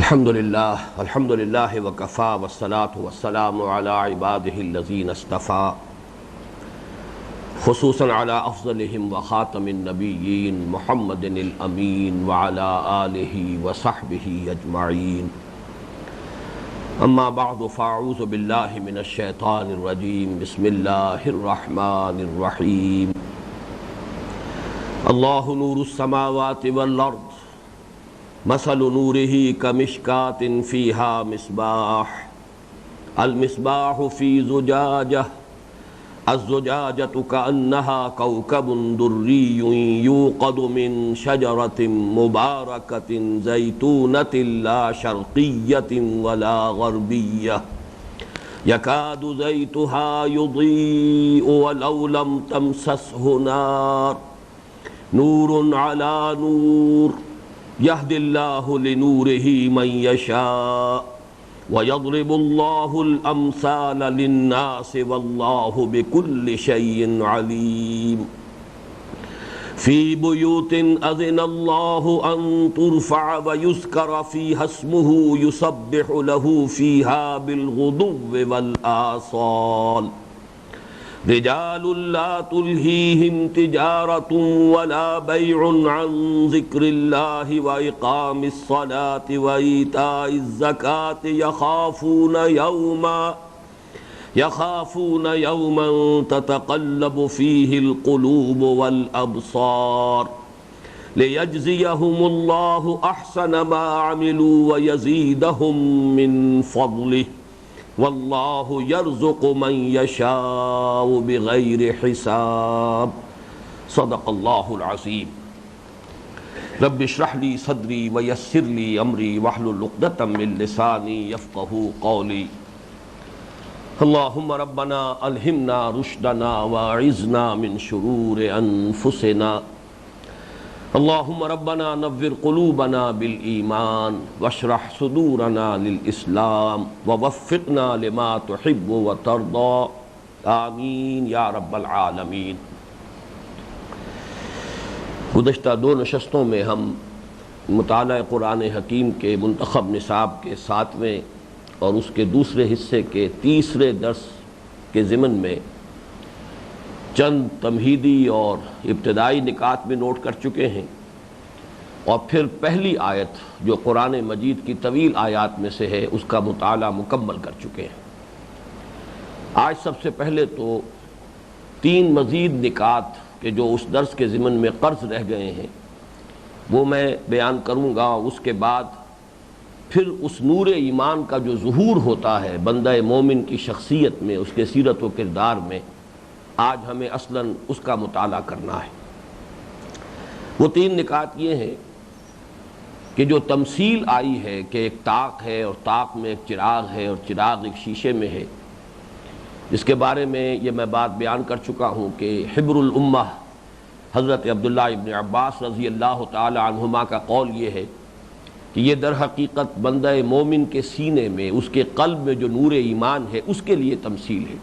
الحمد للہ وکفا والصلاة والسلام علی عباده الذین اصطفى خصوصاً علی افضلہم وخاتم النبیین محمد الامین وعلی آلہ وصحبہ اجمعین اما بعد فاعوذ باللہ من الشیطان الرجیم بسم اللہ الرحمن الرحیم اللہ نور السماوات والارض مثل نورہ کمشکاۃ فیہا مصباح المصباح فی زجاجہ الزجاجۃ کأنہا کوکب دری یوقد من شجرۃ مبارکۃ زیتونۃ لا شرقیۃ ولا غربیہ یکاد زیتہا یضیء ولو لم تمسسہ نار نور علی نور یہد اللہ لنورہ من یشاء ویضرب اللہ الامثال للناس واللہ بکل شیء علیم فی بیوت اذن اللہ ان ترفع ویذکر فیہا اسمہ یسبح لہ فیہا بالغدو والآصال رجال لا تلہیہم تجارۃ ولا بیع عن ذکر اللہ وإقام الصلاة وإیتاء الزکاة یخافون یوما تتقلب فیہ القلوب والابصار لیجزیہم اللہ احسن ما عملوا ویزیدہم من فضلہ واللہ یرزق من یشاء بغیر حساب صدق اللہ العظیم رب اشرح لی صدری ویسر لی امری واحلل عقدۃ من لسانی یفقہوا قولی اللہم ربنا الہمنا رشدنا واعذنا من شرور انفسنا اللہم ربنا نور قلوبنا بالایمان واشرح صدورنا للاسلام ووفقنا لما تحب وترضى آمین یا رب العالمین۔ گزشتہ دو نشستوں میں ہم مطالعہ قرآن حکیم کے منتخب نصاب کے 7ویں اور اس کے دوسرے حصے کے 3 درس کے ضمن میں چند تمہیدی اور ابتدائی نکات میں نوٹ کر چکے ہیں، اور پھر پہلی آیت جو قرآن مجید کی طویل آیات میں سے ہے اس کا مطالعہ مکمل کر چکے ہیں۔ آج سب سے پہلے تو 3 مزید نکات کہ جو اس درس کے ضمن میں قرض رہ گئے ہیں وہ میں بیان کروں گا۔ اس کے بعد پھر اس نور ایمان کا جو ظہور ہوتا ہے بندہ مومن کی شخصیت میں، اس کے سیرت و کردار میں، آج ہمیں اصلاً اس کا مطالعہ کرنا ہے۔ وہ 3 نکات یہ ہیں کہ جو تمثیل آئی ہے کہ ایک طاق ہے اور طاق میں ایک چراغ ہے اور چراغ ایک شیشے میں ہے، جس کے بارے میں یہ میں بات بیان کر چکا ہوں کہ حبر الامہ حضرت عبداللہ ابن عباس رضی اللہ تعالی عنہما کا قول یہ ہے کہ یہ در حقیقت بندہ مومن کے سینے میں، اس کے قلب میں جو نور ایمان ہے اس کے لیے تمثیل ہے۔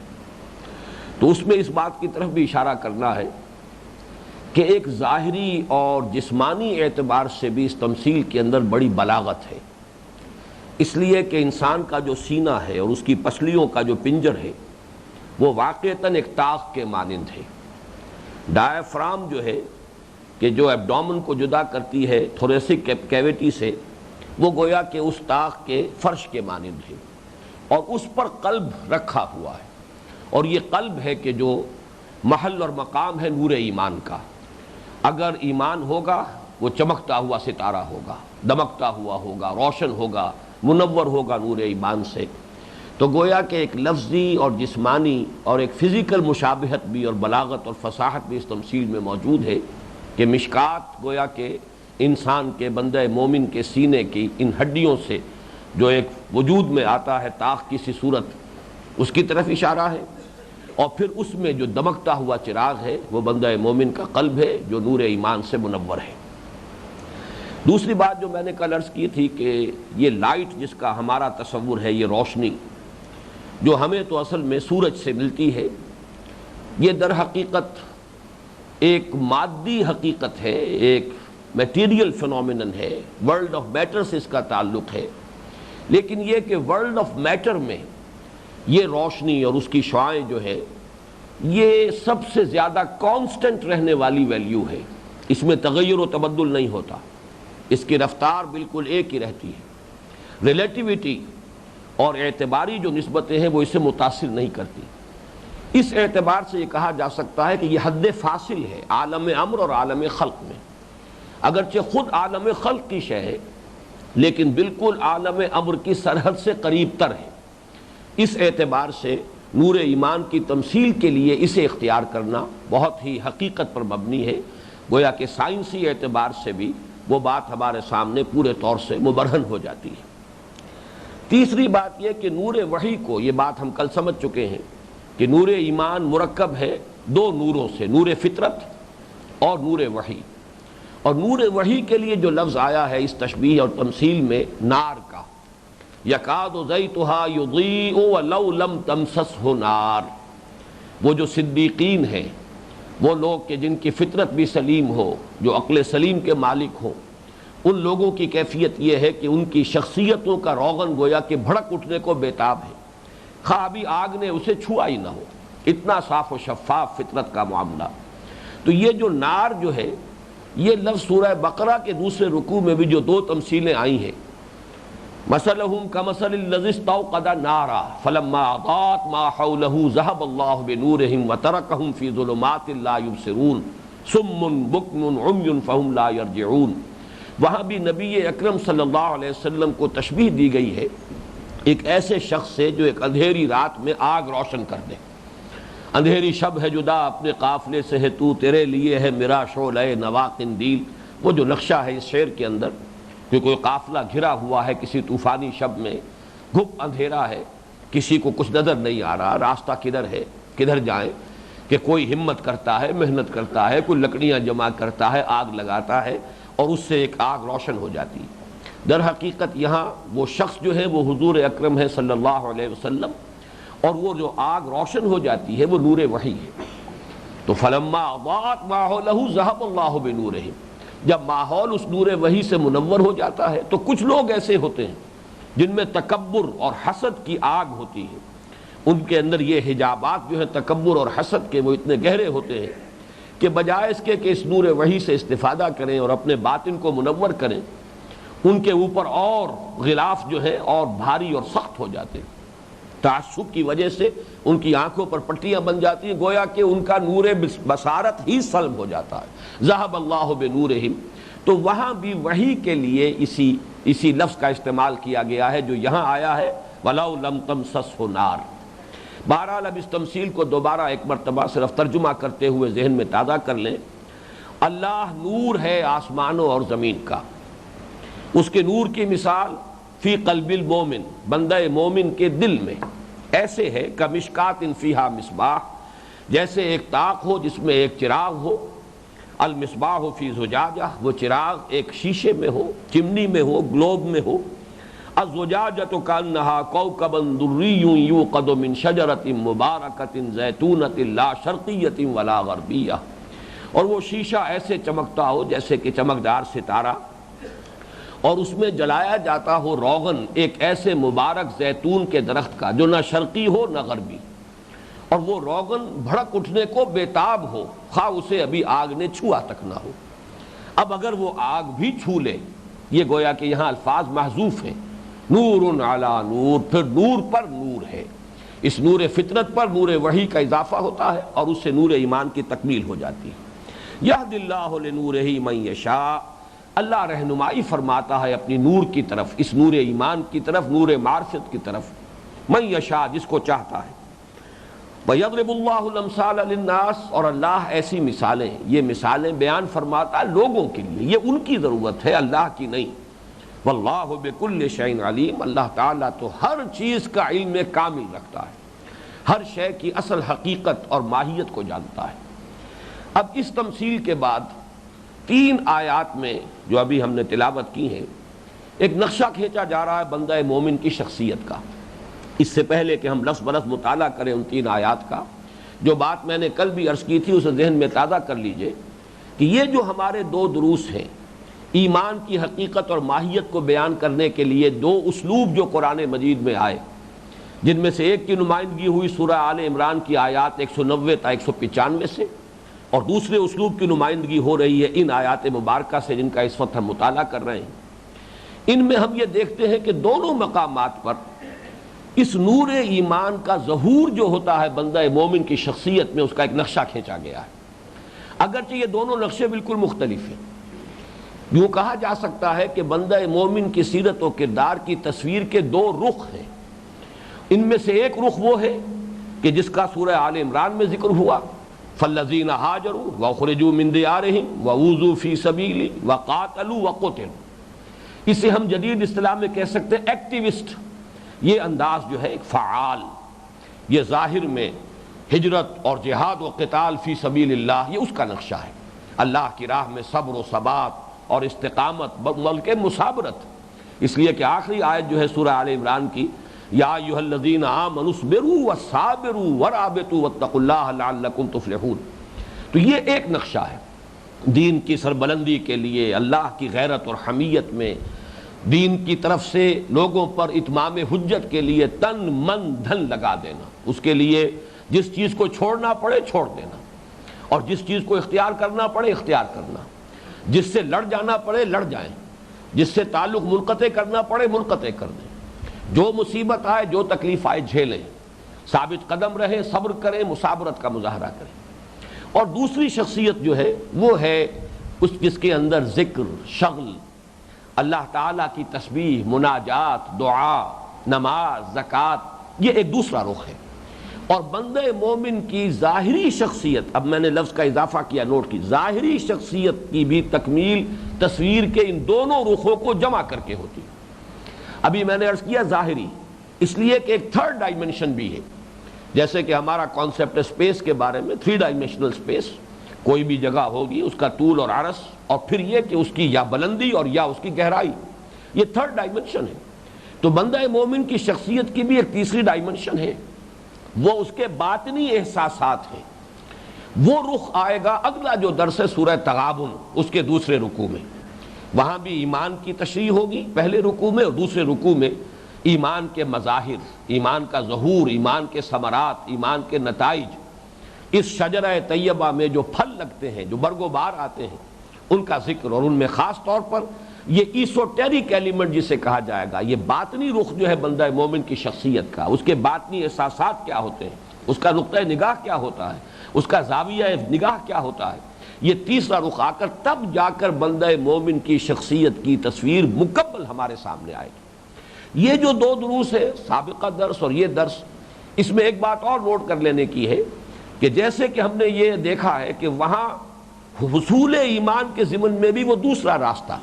تو اس میں اس بات کی طرف بھی اشارہ کرنا ہے کہ ایک ظاہری اور جسمانی اعتبار سے بھی اس تمثیل کے اندر بڑی بلاغت ہے، اس لیے کہ انسان کا جو سینہ ہے اور اس کی پسلیوں کا جو پنجر ہے وہ واقعتاً ایک طاق کے مانند ہے۔ ڈائفرام جو ہے کہ جو ایبڈومن کو جدا کرتی ہے تھوریسک کیویٹی سے، وہ گویا کہ اس طاق کے فرش کے مانند ہے، اور اس پر قلب رکھا ہوا ہے، اور یہ قلب ہے کہ جو محل اور مقام ہے نور ایمان کا۔ اگر ایمان ہوگا وہ چمکتا ہوا ستارہ ہوگا، دمکتا ہوا ہوگا، روشن ہوگا، منور ہوگا نور ایمان سے۔ تو گویا کہ ایک لفظی اور جسمانی اور ایک فزیکل مشابہت بھی اور بلاغت اور فصاحت بھی اس تمثیل میں موجود ہے کہ مشکات گویا کہ انسان کے بندہ مومن کے سینے کی ان ہڈیوں سے جو ایک وجود میں آتا ہے طاق کی سی صورت، اس کی طرف اشارہ ہے، اور پھر اس میں جو دمکتا ہوا چراغ ہے وہ بندہ مومن کا قلب ہے جو نور ایمان سے منور ہے۔ دوسری بات جو میں نے کل عرض کی تھی کہ یہ لائٹ جس کا ہمارا تصور ہے، یہ روشنی جو ہمیں تو اصل میں سورج سے ملتی ہے، یہ در حقیقت ایک مادی حقیقت ہے، ایک میٹیریل فنومینن ہے، ورلڈ آف میٹر سے اس کا تعلق ہے، لیکن یہ کہ ورلڈ آف میٹر میں یہ روشنی اور اس کی شعاعیں جو ہے یہ سب سے زیادہ کانسٹنٹ رہنے والی ویلیو ہے، اس میں تغیر و تبدل نہیں ہوتا، اس کی رفتار بالکل ایک ہی رہتی ہے۔ ریلیٹیوٹی اور اعتباری جو نسبتیں ہیں وہ اسے متاثر نہیں کرتی۔ اس اعتبار سے یہ کہا جا سکتا ہے کہ یہ حد فاصل ہے عالم امر اور عالم خلق میں، اگرچہ خود عالم خلق کی شے ہے لیکن بالکل عالم امر کی سرحد سے قریب تر ہے۔ اس اعتبار سے نور ایمان کی تمثیل کے لیے اسے اختیار کرنا بہت ہی حقیقت پر مبنی ہے، گویا کہ سائنسی اعتبار سے بھی وہ بات ہمارے سامنے پورے طور سے مبرہن ہو جاتی ہے۔ تیسری بات یہ کہ نور وحی کو، یہ بات ہم کل سمجھ چکے ہیں کہ نور ایمان مرکب ہے دو نوروں سے، نور فطرت اور نور وحی، اور نور وحی کے لیے جو لفظ آیا ہے اس تشبیہ اور تمثیل میں نار کا، یکاد زیتھا یضیء ولو لم تمسسہ نار، وہ جو صدیقین ہیں، وہ لوگ کہ جن کی فطرت بھی سلیم ہو، جو عقل سلیم کے مالک ہوں، ان لوگوں کی کیفیت یہ ہے کہ ان کی شخصیتوں کا روغن گویا کہ بھڑک اٹھنے کو بیتاب ہے، خواہ ابھی آگ نے اسے چھوا ہی نہ ہو، اتنا صاف و شفاف فطرت کا معاملہ۔ تو یہ جو نار جو ہے، یہ لفظ سورہ بقرہ کے دوسرے رکوع میں بھی جو دو تمثیلیں آئی ہیں، مثلہم کمثل الذی استوقد نارا فلما اضاءت ما حولہ ذہب اللہ بنورہم وترکہم فی ظلمات لا یبصرون صم بکم عمی فہم لا یرجعون۔ وہاں بھی نبی اکرم صلی اللہ علیہ وسلم کو تشبیہ دی گئی ہے ایک ایسے شخص سے جو ایک اندھیری رات میں آگ روشن کر دے۔ اندھیری شب ہے جدا اپنے قافلے سے ہے تو، تیرے لیے ہے میرا شعلہ نوا قندیل، وہ جو نقشہ ہے اس شعر کے اندر کہ کوئی قافلہ گھرا ہوا ہے کسی طوفانی شب میں، گھپ اندھیرا ہے، کسی کو کچھ نظر نہیں آ رہا، راستہ کدھر ہے، کدھر جائیں، کہ کوئی ہمت کرتا ہے، محنت کرتا ہے، کوئی لکڑیاں جمع کرتا ہے، آگ لگاتا ہے اور اس سے ایک آگ روشن ہو جاتی ہے۔ در حقیقت یہاں وہ شخص جو ہے وہ حضور اکرم ہے صلی اللہ علیہ وسلم، اور وہ جو آگ روشن ہو جاتی ہے وہ نور وحی ہے۔ تو فلما اضاءت ما حولہ ذہب اللہ بنورہم، جب ماحول اس نور وحی سے منور ہو جاتا ہے تو کچھ لوگ ایسے ہوتے ہیں جن میں تکبر اور حسد کی آگ ہوتی ہے، ان کے اندر یہ حجابات جو ہیں تکبر اور حسد کے وہ اتنے گہرے ہوتے ہیں کہ بجائے اس کے کہ اس نور وحی سے استفادہ کریں اور اپنے باطن کو منور کریں، ان کے اوپر اور غلاف جو ہے اور بھاری اور سخت ہو جاتے ہیں۔ تعصب کی وجہ سے ان کی آنکھوں پر پٹیاں بن جاتی ہیں، گویا کہ ان کا نور بصارت ہی سلب ہو جاتا ہے، ذہب اللہ بنورہم۔ تو وہاں بھی وحی کے لیے اسی لفظ کا استعمال کیا گیا ہے جو یہاں آیا ہے وَلَوْ لَمْ تَمْسَسْهُ نَارٌ۔ بہرحال اب اس تمثیل کو دوبارہ ایک مرتبہ صرف ترجمہ کرتے ہوئے ذہن میں تازہ کر لیں۔ اللہ نور ہے آسمانوں اور زمین کا، اس کے نور کی مثال فی قلب المومن، بندہ مومن کے دل میں ایسے ہے کمشکات فیہا مصباح، جیسے ایک طاق ہو جس میں ایک چراغ ہو، المصباح فی زجاجہ، وہ چراغ ایک شیشے میں ہو، چمنی میں ہو، گلوب میں ہو، الزجاجۃ کانہا کوکب دری یوقد من شجرۃ مبارکۃ زیتونۃ لا شرقیۃ ولا غربیہ، اور وہ شیشہ ایسے چمکتا ہو جیسے کہ چمکدار ستارہ، اور اس میں جلایا جاتا ہو روغن ایک ایسے مبارک زیتون کے درخت کا جو نہ شرقی ہو نہ غربی، اور وہ روغن بھڑک اٹھنے کو بیتاب ہو، خواہ اسے ابھی آگ نے چھوا تک نہ ہو۔ اب اگر وہ آگ بھی چھو لے، یہ گویا کہ یہاں الفاظ محذوف ہیں، نور علی نور، پھر نور پر نور ہے، اس نور فطرت پر نور وحی کا اضافہ ہوتا ہے اور اس سے نور ایمان کی تکمیل ہو جاتی ہے۔ یہد اللہ لنورہ من یشاء، اللہ رہنمائی فرماتا ہے اپنی نور کی طرف، اس نور ایمان کی طرف، نور معرفت کی طرف، من یشاء، جس کو چاہتا ہے۔ وَيَضْرِبُ اللَّهُ الْأَمْثَالَ لِلنَّاسِ، اور اللہ ایسی مثالیں، یہ مثالیں بیان فرماتا ہے لوگوں کے لیے، یہ ان کی ضرورت ہے، اللہ کی نہیں۔ وَاللَّهُ بِكُلِّ شَيْءٍ عَلِيمٌ، اللہ تعالیٰ تو ہر چیز کا علم کامل رکھتا ہے، ہر شے کی اصل حقیقت اور ماہیت کو جانتا ہے۔ اب اس تمثیل کے بعد 3 آیات میں جو ابھی ہم نے تلاوت کی ہیں، ایک نقشہ کھینچا جا رہا ہے بندہ مومن کی شخصیت کا۔ اس سے پہلے کہ ہم لفظ بلفظ مطالعہ کریں ان 3 آیات کا، جو بات میں نے کل بھی عرض کی تھی اسے ذہن میں تازہ کر لیجئے کہ یہ جو ہمارے 2 دروس ہیں، ایمان کی حقیقت اور ماہیت کو بیان کرنے کے لیے دو اسلوب جو قرآن مجید میں آئے، جن میں سے ایک کی نمائندگی ہوئی سورہ آل عمران کی آیات 190 تا 195 سے، اور دوسرے اسلوب کی نمائندگی ہو رہی ہے ان آیات مبارکہ سے جن کا اس وقت ہم مطالعہ کر رہے ہیں۔ ان میں ہم یہ دیکھتے ہیں کہ دونوں مقامات پر اس نور ایمان کا ظہور جو ہوتا ہے بندہ مومن کی شخصیت میں، اس کا ایک نقشہ کھینچا گیا ہے، اگرچہ یہ دونوں نقشے بالکل مختلف ہیں۔ یوں کہا جا سکتا ہے کہ بندہ مومن کی سیرت و کردار کی تصویر کے دو رخ ہیں۔ ان میں سے ایک رخ وہ ہے کہ جس کا سورہ آل عمران میں ذکر ہوا، فالذین ہاجروا واخرجوا من دیارہم واوذوا فی سبیلی وقاتلوا وقتلوا، اسے ہم جدید اصطلاح میں کہہ سکتے ہیں ایکٹیوسٹ۔ یہ انداز جو ہے ایک فعال، یہ ظاہر میں ہجرت اور جہاد و قتال فی سبیل اللہ، یہ اس کا نقشہ ہے۔ اللہ کی راہ میں صبر و ثبات اور استقامت بلکہ مثابرت، اس لیے کہ آخری آیت جو ہے سورہ آل عمران کی، یا ایھا الذین آمنوا اصبروا وصابروا ورابطوا واتقوا اللہ لعلکم تفلحون۔ تو یہ ایک نقشہ ہے دین کی سربلندی کے لیے، اللہ کی غیرت اور حمیت میں دین کی طرف سے لوگوں پر اتمام حجت کے لیے تن من دھن لگا دینا، اس کے لیے جس چیز کو چھوڑنا پڑے چھوڑ دینا، اور جس چیز کو اختیار کرنا پڑے اختیار کرنا، جس سے لڑ جانا پڑے لڑ جائیں، جس سے تعلق منقطع کرنا پڑے منقطع کر دیں، جو مصیبت آئے جو تکلیف آئے جھیلیں، ثابت قدم رہیں، صبر کریں، مثابرت کا مظاہرہ کریں۔ اور دوسری شخصیت جو ہے وہ ہے اس جس کے اندر ذکر، شغل، اللہ تعالیٰ کی تسبیح، مناجات، دعا، نماز، زکوٰۃ، یہ ایک دوسرا رخ ہے۔ اور بندہ مومن کی ظاہری شخصیت، اب میں نے لفظ کا اضافہ کیا، نوٹ کی، ظاہری شخصیت کی بھی تکمیل تصویر کے ان دونوں رخوں کو جمع کر کے ہوتی ہے۔ ابھی میں نے عرض کیا ظاہری، اس لیے کہ ایک تھرڈ ڈائمنشن بھی ہے، جیسے کہ ہمارا کانسیپٹ اسپیس کے بارے میں، 3 ڈائمنشنل اسپیس، کوئی بھی جگہ ہوگی اس کا طول اور عرض، اور پھر یہ کہ اس کی یا بلندی اور یا اس کی گہرائی، یہ تھرڈ ڈائمنشن ہے۔ تو بندہ مومن کی شخصیت کی بھی ایک تیسری ڈائمنشن ہے، وہ اس کے باطنی احساسات ہیں۔ وہ رخ آئے گا اگلا جو درس ہے سورہ تغابن، اس کے دوسرے رکوع میں، وہاں بھی ایمان کی تشریح ہوگی پہلے رکوع میں، اور دوسرے رکوع میں ایمان کے مظاہر، ایمان کا ظہور، ایمان کے ثمرات، ایمان کے نتائج، اس شجرہ طیبہ میں جو پھل لگتے ہیں، جو برگ و بار آتے ہیں، ان کا ذکر، اور ان میں خاص طور پر یہ ایسوٹیرک ایلیمنٹ جسے کہا جائے گا، یہ باطنی رخ جو ہے بندہ مومن کی شخصیت کا، اس کے باطنی احساسات کیا ہوتے ہیں، اس کا نقطہ نگاہ کیا ہوتا ہے، اس کا زاویہ نگاہ کیا ہوتا ہے، یہ تیسرا رخ آ کر تب جا کر بندہ مومن کی شخصیت کی تصویر مکمل ہمارے سامنے آئے گی۔ یہ جو 2 دروس ہے، سابقہ درس اور یہ درس، اس میں ایک بات اور نوٹ کر لینے کی ہے کہ جیسے کہ ہم نے یہ دیکھا ہے کہ وہاں حصول ایمان کے ضمن میں بھی وہ دوسرا راستہ،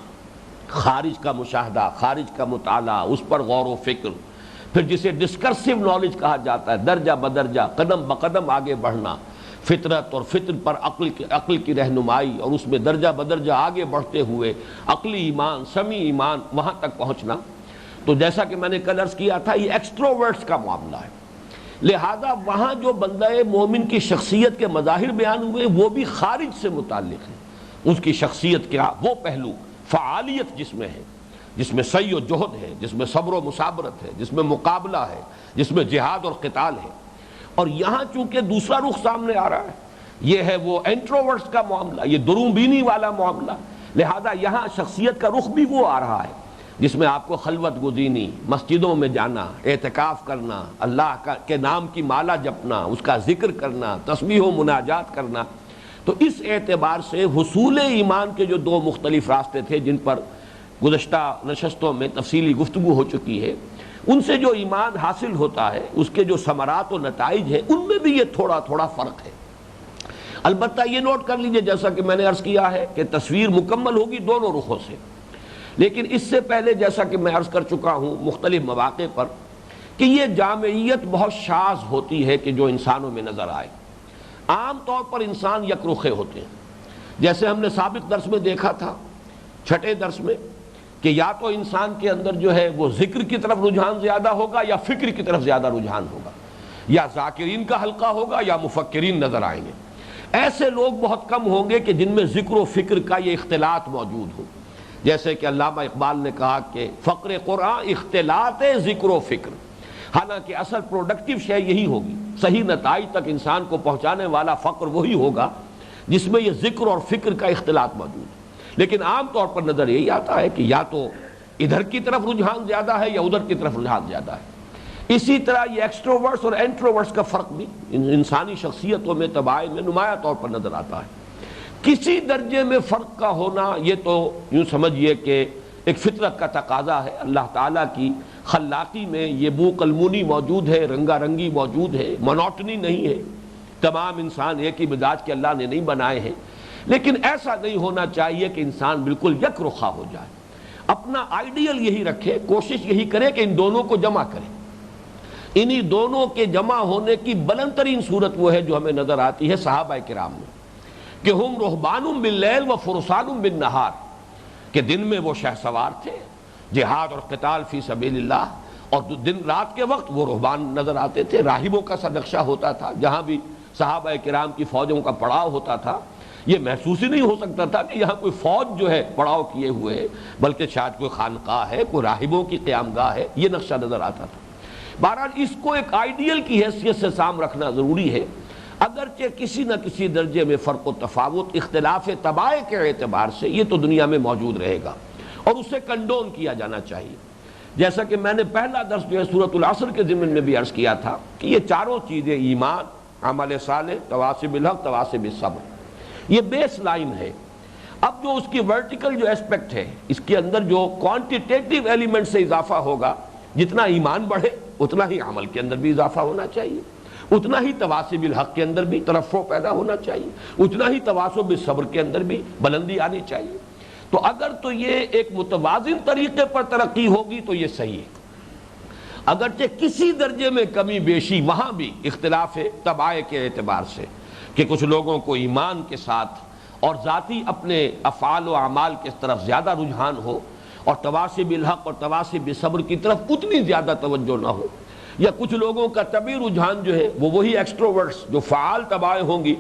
خارج کا مشاہدہ، خارج کا مطالعہ، اس پر غور و فکر، پھر جسے ڈسکرسو نالج کہا جاتا ہے، درجہ بدرجہ قدم بقدم آگے بڑھنا، فطرت اور فطر پر عقل کی رہنمائی، اور اس میں درجہ بدرجہ آگے بڑھتے ہوئے عقلی ایمان، سمعی ایمان، وہاں تک پہنچنا۔ تو جیسا کہ میں نے کل عرض کیا تھا، یہ ایکسٹروورٹس کا معاملہ ہے، لہذا وہاں جو بندہ مومن کی شخصیت کے مظاہر بیان ہوئے وہ بھی خارج سے متعلق ہیں۔ اس کی شخصیت کا وہ پہلو، فعالیت جس میں ہے، جس میں سعی و جہد ہے، جس میں صبر و مثابرت ہے، جس میں مقابلہ ہے، جس میں جہاد اور قتال ہے۔ اور یہاں چونکہ دوسرا رخ سامنے آ رہا ہے، یہ ہے وہ انٹروورٹس کا معاملہ، یہ دروم بینی والا معاملہ، لہذا یہاں شخصیت کا رخ بھی وہ آ رہا ہے جس میں آپ کو خلوت گزینی، مسجدوں میں جانا، اعتکاف کرنا، اللہ کے نام کی مالا جپنا، اس کا ذکر کرنا، تسبیح و مناجات کرنا۔ تو اس اعتبار سے حصول ایمان کے جو 2 مختلف راستے تھے جن پر گزشتہ نشستوں میں تفصیلی گفتگو ہو چکی ہے، ان سے جو ایمان حاصل ہوتا ہے، اس کے جو ثمرات و نتائج ہیں، ان میں بھی یہ تھوڑا تھوڑا فرق ہے۔ البتہ یہ نوٹ کر لیجئے، جیسا کہ میں نے عرض کیا ہے کہ تصویر مکمل ہوگی دونوں رخوں سے، لیکن اس سے پہلے جیسا کہ میں عرض کر چکا ہوں مختلف مواقع پر کہ یہ جامعیت بہت شاذ ہوتی ہے کہ جو انسانوں میں نظر آئے۔ عام طور پر انسان یک رخے ہوتے ہیں، جیسے ہم نے سابق درس میں دیکھا تھا، 6 درس میں، کہ یا تو انسان کے اندر جو ہے وہ ذکر کی طرف رجحان زیادہ ہوگا یا فکر کی طرف زیادہ رجحان ہوگا، یا ذاکرین کا حلقہ ہوگا یا مفکرین نظر آئیں گے۔ ایسے لوگ بہت کم ہوں گے کہ جن میں ذکر و فکر کا یہ اختلاط موجود ہو۔ جیسے کہ علامہ اقبال نے کہا کہ فقر قرآن اختلاط ذکر و فکر، حالانکہ اصل پروڈکٹیو شے یہی ہوگی، صحیح نتائج تک انسان کو پہنچانے والا فقر وہی ہوگا جس میں یہ ذکر اور فکر کا اختلاط موجود ہے۔ لیکن عام طور پر نظر یہی آتا ہے کہ یا تو ادھر کی طرف رجحان زیادہ ہے یا ادھر کی طرف رجحان زیادہ ہے۔ اسی طرح یہ ایکسٹروورٹس اور انٹروورٹس کا فرق بھی انسانی شخصیتوں میں، طباع میں نمایاں طور پر نظر آتا ہے۔ کسی درجے میں فرق کا ہونا یہ تو یوں سمجھیے کہ ایک فطرت کا تقاضا ہے، اللہ تعالیٰ کی خلاقی میں یہ بو قلمونی موجود ہے، رنگا رنگی موجود ہے، مونوٹنی نہیں ہے، تمام انسان ایک ہی مزاج کے اللہ نے نہیں بنائے ہیں۔ لیکن ایسا نہیں ہونا چاہیے کہ انسان بالکل یک رخا ہو جائے، اپنا آئیڈیل یہی رکھے، کوشش یہی کرے کہ ان دونوں کو جمع کرے۔ انہی دونوں کے جمع ہونے کی بلند ترین صورت وہ ہے جو ہمیں نظر آتی ہے صحابہ کرام میں، کہ ہم رہبان باللیل و فرسان بالنہار، کہ دن میں وہ شہ سوار تھے جہاد اور قتال فی سبیل اللہ، اور دن رات کے وقت وہ رہبان نظر آتے تھے، راہبوں کا سا نقشہ ہوتا تھا۔ جہاں بھی صحابہ کرام کی فوجوں کا پڑاؤ ہوتا تھا یہ محسوس ہی نہیں ہو سکتا تھا کہ یہاں کوئی فوج جو ہے پڑاؤ کیے ہوئے ہے، بلکہ شاید کوئی خانقاہ ہے، کوئی راہبوں کی قیام گاہ ہے، یہ نقشہ نظر آتا تھا۔ بہرحال اس کو ایک آئیڈیل کی حیثیت سے سام رکھنا ضروری ہے، اگرچہ کسی نہ کسی درجے میں فرق و تفاوت اختلاف طباع کے اعتبار سے یہ تو دنیا میں موجود رہے گا اور اسے کنڈون کیا جانا چاہیے۔ جیسا کہ میں نے پہلا درس جو ہے سورۃ العصر کے ضمن میں بھی عرض کیا تھا کہ یہ چاروں چیزیں، ایمان، عمل صالح، تواصی بالحق، تواصی بالصبر، یہ بیس لائن ہے۔ اب جو اس کی ورٹیکل جو اسپیکٹ ہے، اس کے اندر جو کوانٹیٹیٹیو ایلیمنٹ سے اضافہ ہوگا، جتنا ایمان بڑھے اتنا ہی عمل کے اندر بھی اضافہ ہونا چاہیے، اتنا ہی تواصی بالحق کے اندر بھی ترفع پیدا ہونا چاہیے، اتنا ہی تواصی بالصبر کے اندر بھی بلندی آنی چاہیے۔ تو اگر تو یہ ایک متوازن طریقے پر ترقی ہوگی تو یہ صحیح ہے، اگرچہ کسی درجے میں کمی بیشی وہاں بھی اختلاف طباع کے اعتبار سے، کہ کچھ لوگوں کو ایمان کے ساتھ اور ذاتی اپنے افعال و اعمال کی طرف زیادہ رجحان ہو، اور تواصی بالحق اور تواصی بالصبر کی طرف اتنی زیادہ توجہ نہ ہو، یا کچھ لوگوں کا طبعی رجحان جو ہے وہ وہی ایکسٹروورٹس جو فعال طباع ہوں گی،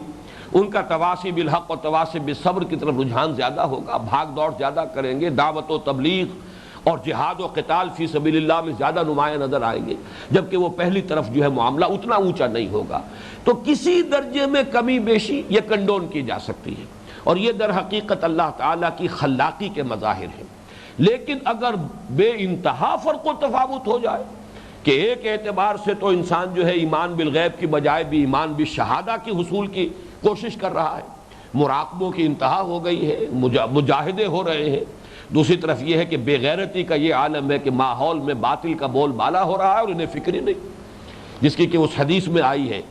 ان کا تواصی بالحق اور تواصی بالصبر کی طرف رجحان زیادہ ہوگا، بھاگ دوڑ زیادہ کریں گے، دعوت و تبلیغ اور جہاد و قتال فی سبیل اللہ میں زیادہ نمایاں نظر آئیں گے، جبکہ وہ پہلی طرف جو ہے معاملہ اتنا اونچا نہیں ہوگا۔ تو کسی درجے میں کمی بیشی یہ کنڈون کی جا سکتی ہے، اور یہ در حقیقت اللہ تعالیٰ کی خلاقی کے مظاہر ہیں۔ لیکن اگر بے انتہا فرق و تفاوت ہو جائے کہ ایک اعتبار سے تو انسان جو ہے ایمان بالغیب کی بجائے بھی ایمان بالشہادہ کی حصول کی کوشش کر رہا ہے، مراقبوں کی انتہا ہو گئی ہے، مجاہدے ہو رہے ہیں، دوسری طرف یہ ہے کہ بے غیرتی کا یہ عالم ہے کہ ماحول میں باطل کا بول بالا ہو رہا ہے اور انہیں فکر ہی نہیں، جس کی کہ اس حدیث میں آئی ہے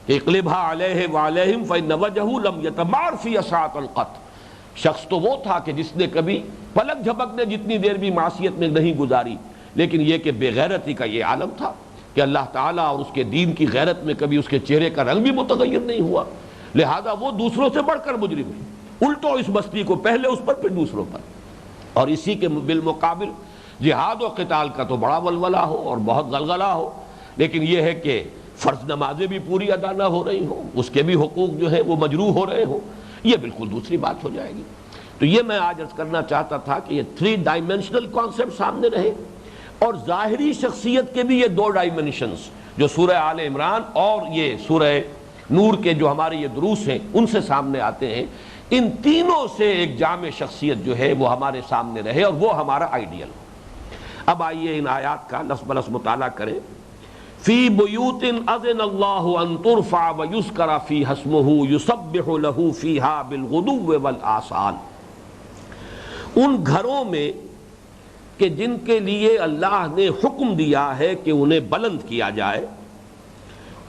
کہ اقلبھا علیہ وعلیہم فإن وجہہ لم یتمار فی اساعۃ القط۔ شخص تو وہ تھا کہ جس نے کبھی پلک جھپکنے جتنی دیر بھی معصیت میں نہیں گزاری، لیکن یہ کہ بے غیرتی کا یہ عالم تھا کہ اللہ تعالیٰ اور اس کے دین کی غیرت میں کبھی اس کے چہرے کا رنگ بھی متغیر نہیں ہوا، لہذا وہ دوسروں سے بڑھ کر مجرم ہے، الٹو اس بستی کو پہلے اس پر پھر دوسروں پر۔ اور اسی کے بالمقابل جہاد و قتال کا تو بڑا ولولہ ہو اور بہت غلغلہ ہو، لیکن یہ ہے کہ فرض نمازیں بھی پوری ادا نہ ہو رہی ہوں، اس کے بھی حقوق جو ہے وہ مجروح ہو رہے ہوں، یہ بالکل دوسری بات ہو جائے گی۔ تو یہ میں آج عرض کرنا چاہتا تھا کہ یہ 3 ڈائمینشنل کانسیپٹ سامنے رہے، اور ظاہری شخصیت کے بھی یہ 2 ڈائمینشنز جو سورہ آل عمران اور یہ سورہ نور کے جو ہمارے یہ دروس ہیں ان سے سامنے آتے ہیں، ان تینوں سے ایک جامع شخصیت جو ہے وہ ہمارے سامنے رہے اور وہ ہمارا آئیڈیل ہو۔ اب آئیے ان آیات کا لفظ بلفظ مطالعہ کریں۔ فی بیوت اذن اللہ ان ترفع ویذکر فیہا اسمہ یسبح لہ فیہا بالغدو والآصال، ان گھروں میں کہ جن کے لیے اللہ نے حکم دیا ہے کہ انہیں بلند کیا جائے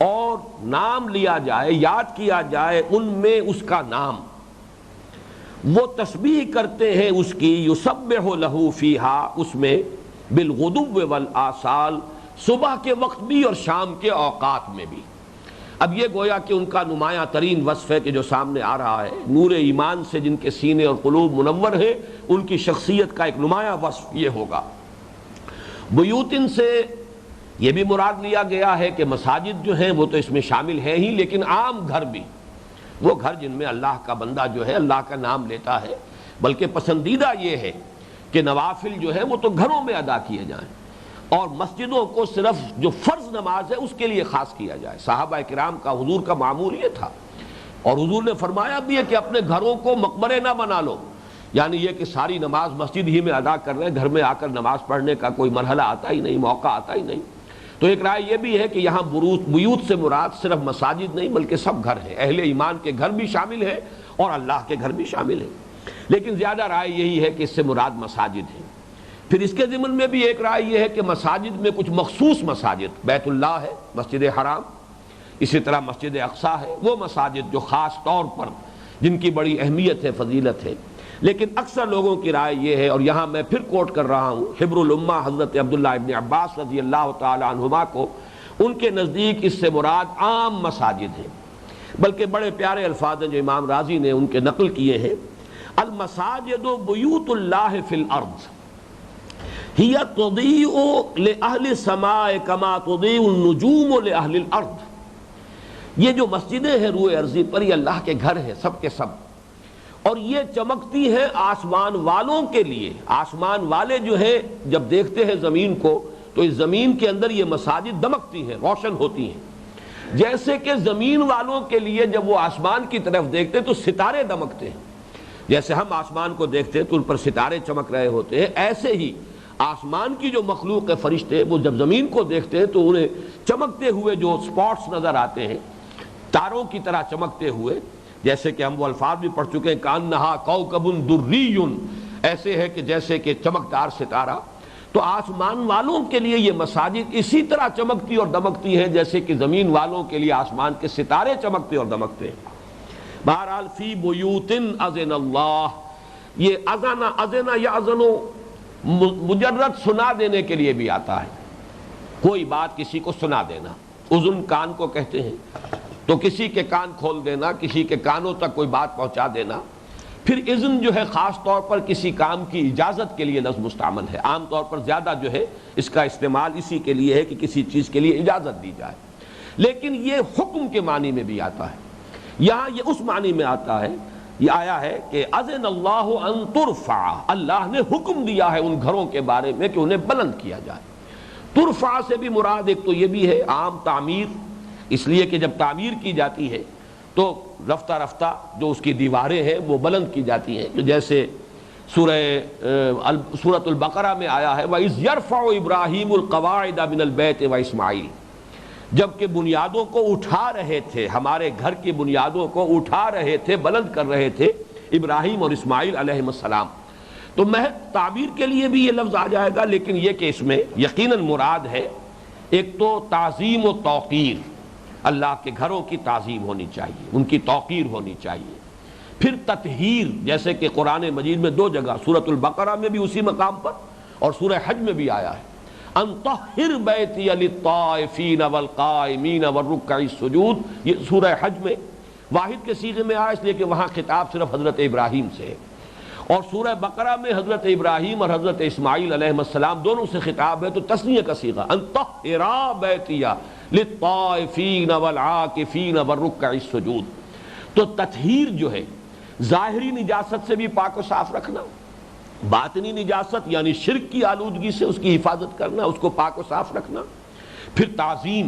اور نام لیا جائے، یاد کیا جائے ان میں اس کا نام، وہ تسبیح کرتے ہیں اس کی، یسبح لہ فیہا، اس میں، بالغدو والآصال، صبح کے وقت بھی اور شام کے اوقات میں بھی۔ اب یہ گویا کہ ان کا نمایاں ترین وصف ہے کہ جو سامنے آ رہا ہے، نور ایمان سے جن کے سینے اور قلوب منور ہیں ان کی شخصیت کا ایک نمایاں وصف یہ ہوگا۔ بیوتن سے یہ بھی مراد لیا گیا ہے کہ مساجد جو ہیں وہ تو اس میں شامل ہیں ہی، لیکن عام گھر بھی، وہ گھر جن میں اللہ کا بندہ جو ہے اللہ کا نام لیتا ہے، بلکہ پسندیدہ یہ ہے کہ نوافل جو ہے وہ تو گھروں میں ادا کیے جائیں اور مسجدوں کو صرف جو فرض نماز ہے اس کے لیے خاص کیا جائے۔ صحابہ کرام کا حضور کا معمول یہ تھا، اور حضور نے فرمایا بھی ہے کہ اپنے گھروں کو مقبرے نہ بنا لو، یعنی یہ کہ ساری نماز مسجد ہی میں ادا کر رہے ہیں، گھر میں آ کر نماز پڑھنے کا کوئی مرحلہ آتا ہی نہیں، موقع آتا ہی نہیں۔ تو ایک رائے یہ بھی ہے کہ یہاں بیوت سے مراد صرف مساجد نہیں بلکہ سب گھر ہیں، اہل ایمان کے گھر بھی شامل ہیں اور اللہ کے گھر بھی شامل ہیں، لیکن زیادہ رائے یہی ہے کہ اس سے مراد مساجد ہیں۔ پھر اس کے ضمن میں بھی ایک رائے یہ ہے کہ مساجد میں کچھ مخصوص مساجد، بیت اللہ ہے، مسجد حرام، اسی طرح مسجد اقصیٰ ہے، وہ مساجد جو خاص طور پر جن کی بڑی اہمیت ہے، فضیلت ہے۔ لیکن اکثر لوگوں کی رائے یہ ہے، اور یہاں میں پھر کوٹ کر رہا ہوں حبر الامہ حضرت عبداللہ ابن عباس رضی اللہ تعالی عنہما کو، ان کے نزدیک اس سے مراد عام مساجد ہیں، بلکہ بڑے پیارے الفاظ ہیں جو امام رازی نے ان کے نقل کیے ہیں، المساجد بیوت اللہ فی الارض ہی تضیء لأہل السماء کما تضیء النجوم لأہل الارض۔ یہ جو مسجدیں ہیں روئے ارضی پر، یہ اللہ کے گھر ہیں سب کے سب، اور یہ چمکتی ہیں آسمان والوں کے لیے۔ آسمان والے جو ہیں جب دیکھتے ہیں زمین کو تو اس زمین کے اندر یہ مساجد دمکتی ہیں، روشن ہوتی ہیں، جیسے کہ زمین والوں کے لیے جب وہ آسمان کی طرف دیکھتے ہیں تو ستارے دمکتے ہیں، جیسے ہم آسمان کو دیکھتے ہیں تو ان پر ستارے چمک رہے ہوتے ہیں، ایسے ہی آسمان کی جو مخلوق ہے فرشتے، وہ جب زمین کو دیکھتے ہیں تو انہیں چمکتے ہوئے جو سپاٹس نظر آتے ہیں، تاروں کی طرح چمکتے ہوئے، جیسے کہ ہم وہ الفاظ بھی پڑھ چکے ہیں، کانہا کوکب دری، ایسے ہے کہ جیسے کہ چمکدار ستارہ۔ تو آسمان والوں کے لیے یہ مساجد اسی طرح چمکتی اور دمکتی ہیں جیسے کہ زمین والوں کے لیے آسمان کے ستارے چمکتے اور دمکتے ہیں۔ بہرحال فی بیوت اذن اللہ، یہ اذن یا اذنو مجرد سنا دینے کے لیے بھی آتا ہے، کوئی بات کسی کو سنا دینا، اذن کان کو کہتے ہیں، تو کسی کے کان کھول دینا، کسی کے کانوں تک کوئی بات پہنچا دینا۔ پھر اذن جو ہے خاص طور پر کسی کام کی اجازت کے لیے لفظ مستعمل ہے، عام طور پر زیادہ جو ہے اس کا استعمال اسی کے لیے ہے کہ کسی چیز کے لیے اجازت دی جائے، لیکن یہ حکم کے معنی میں بھی آتا ہے، یہاں یہ اس معنی میں آتا ہے، یہ آیا ہے کہ اذن اللہ ان ترفع، اللہ نے حکم دیا ہے ان گھروں کے بارے میں کہ انہیں بلند کیا جائے۔ ترفع سے بھی مراد ایک تو یہ بھی ہے عام تعمیر، اس لیے کہ جب تعمیر کی جاتی ہے تو رفتہ رفتہ جو اس کی دیواریں ہیں وہ بلند کی جاتی ہیں، جیسے سورۃ البقرہ میں آیا ہے وَإِذْ يَرْفَعُ إِبْرَاهِيمُ الْقَوَاعِدَ مِنَ الْبَيْتِ وَإِسْمَاعِيلُ، جبکہ بنیادوں کو اٹھا رہے تھے، ہمارے گھر کی بنیادوں کو اٹھا رہے تھے، بلند کر رہے تھے ابراہیم اور اسماعیل علیہ السلام۔ تو محض تعبیر کے لیے بھی یہ لفظ آ جائے گا، لیکن یہ کہ اس میں یقیناً مراد ہے ایک تو تعظیم و توقیر، اللہ کے گھروں کی تعظیم ہونی چاہیے، ان کی توقیر ہونی چاہیے۔ پھر تطہیر، جیسے کہ قرآن مجید میں دو جگہ، سورۃ البقرہ میں بھی اسی مقام پر اور سورہ حج میں بھی آیا ہے، ان طہر بیتی للطائفین والقائمین والرکع السجود، یہ سورہ حج میں واحد کے صیغے میں آیا اس لیے کہ وہاں خطاب صرف حضرت ابراہیم سے ہے، اور سورہ بقرہ میں حضرت ابراہیم اور حضرت اسماعیل علیہ السلام دونوں سے خطاب ہے، تو تثنیہ کا صیغہ ان طہرا بیتی للطائفین والعاکفین والرکع السجود۔ تو تطہیر جو ہے ظاہری نجاست سے بھی پاک و صاف رکھنا، باطنی نجاست یعنی شرک کی آلودگی سے اس کی حفاظت کرنا، اس کو پاک و صاف رکھنا۔ پھر تعظیم،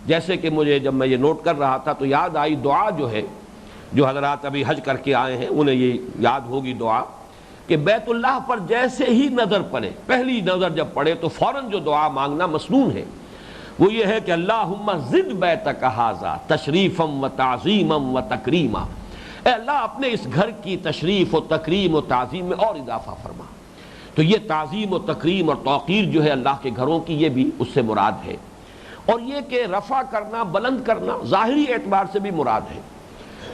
جیسے کہ مجھے جب میں یہ نوٹ کر رہا تھا تو یاد آئی دعا جو ہے، جو حضرات ابھی حج کر کے آئے ہیں انہیں یہ یاد ہوگی دعا، کہ بیت اللہ پر جیسے ہی نظر پڑے، پہلی نظر جب پڑے تو فوراً جو دعا مانگنا مسنون ہے وہ یہ ہے کہ اللہم زد بیتک ھذا تشریفا و تعظیما و تکریما، اے اللہ اپنے اس گھر کی تشریف و تکریم و تعظیم میں اور اضافہ فرما۔ تو یہ تعظیم و تکریم اور توقیر جو ہے اللہ کے گھروں کی، یہ بھی اس سے مراد ہے، اور یہ کہ رفع کرنا، بلند کرنا ظاہری اعتبار سے بھی مراد ہے،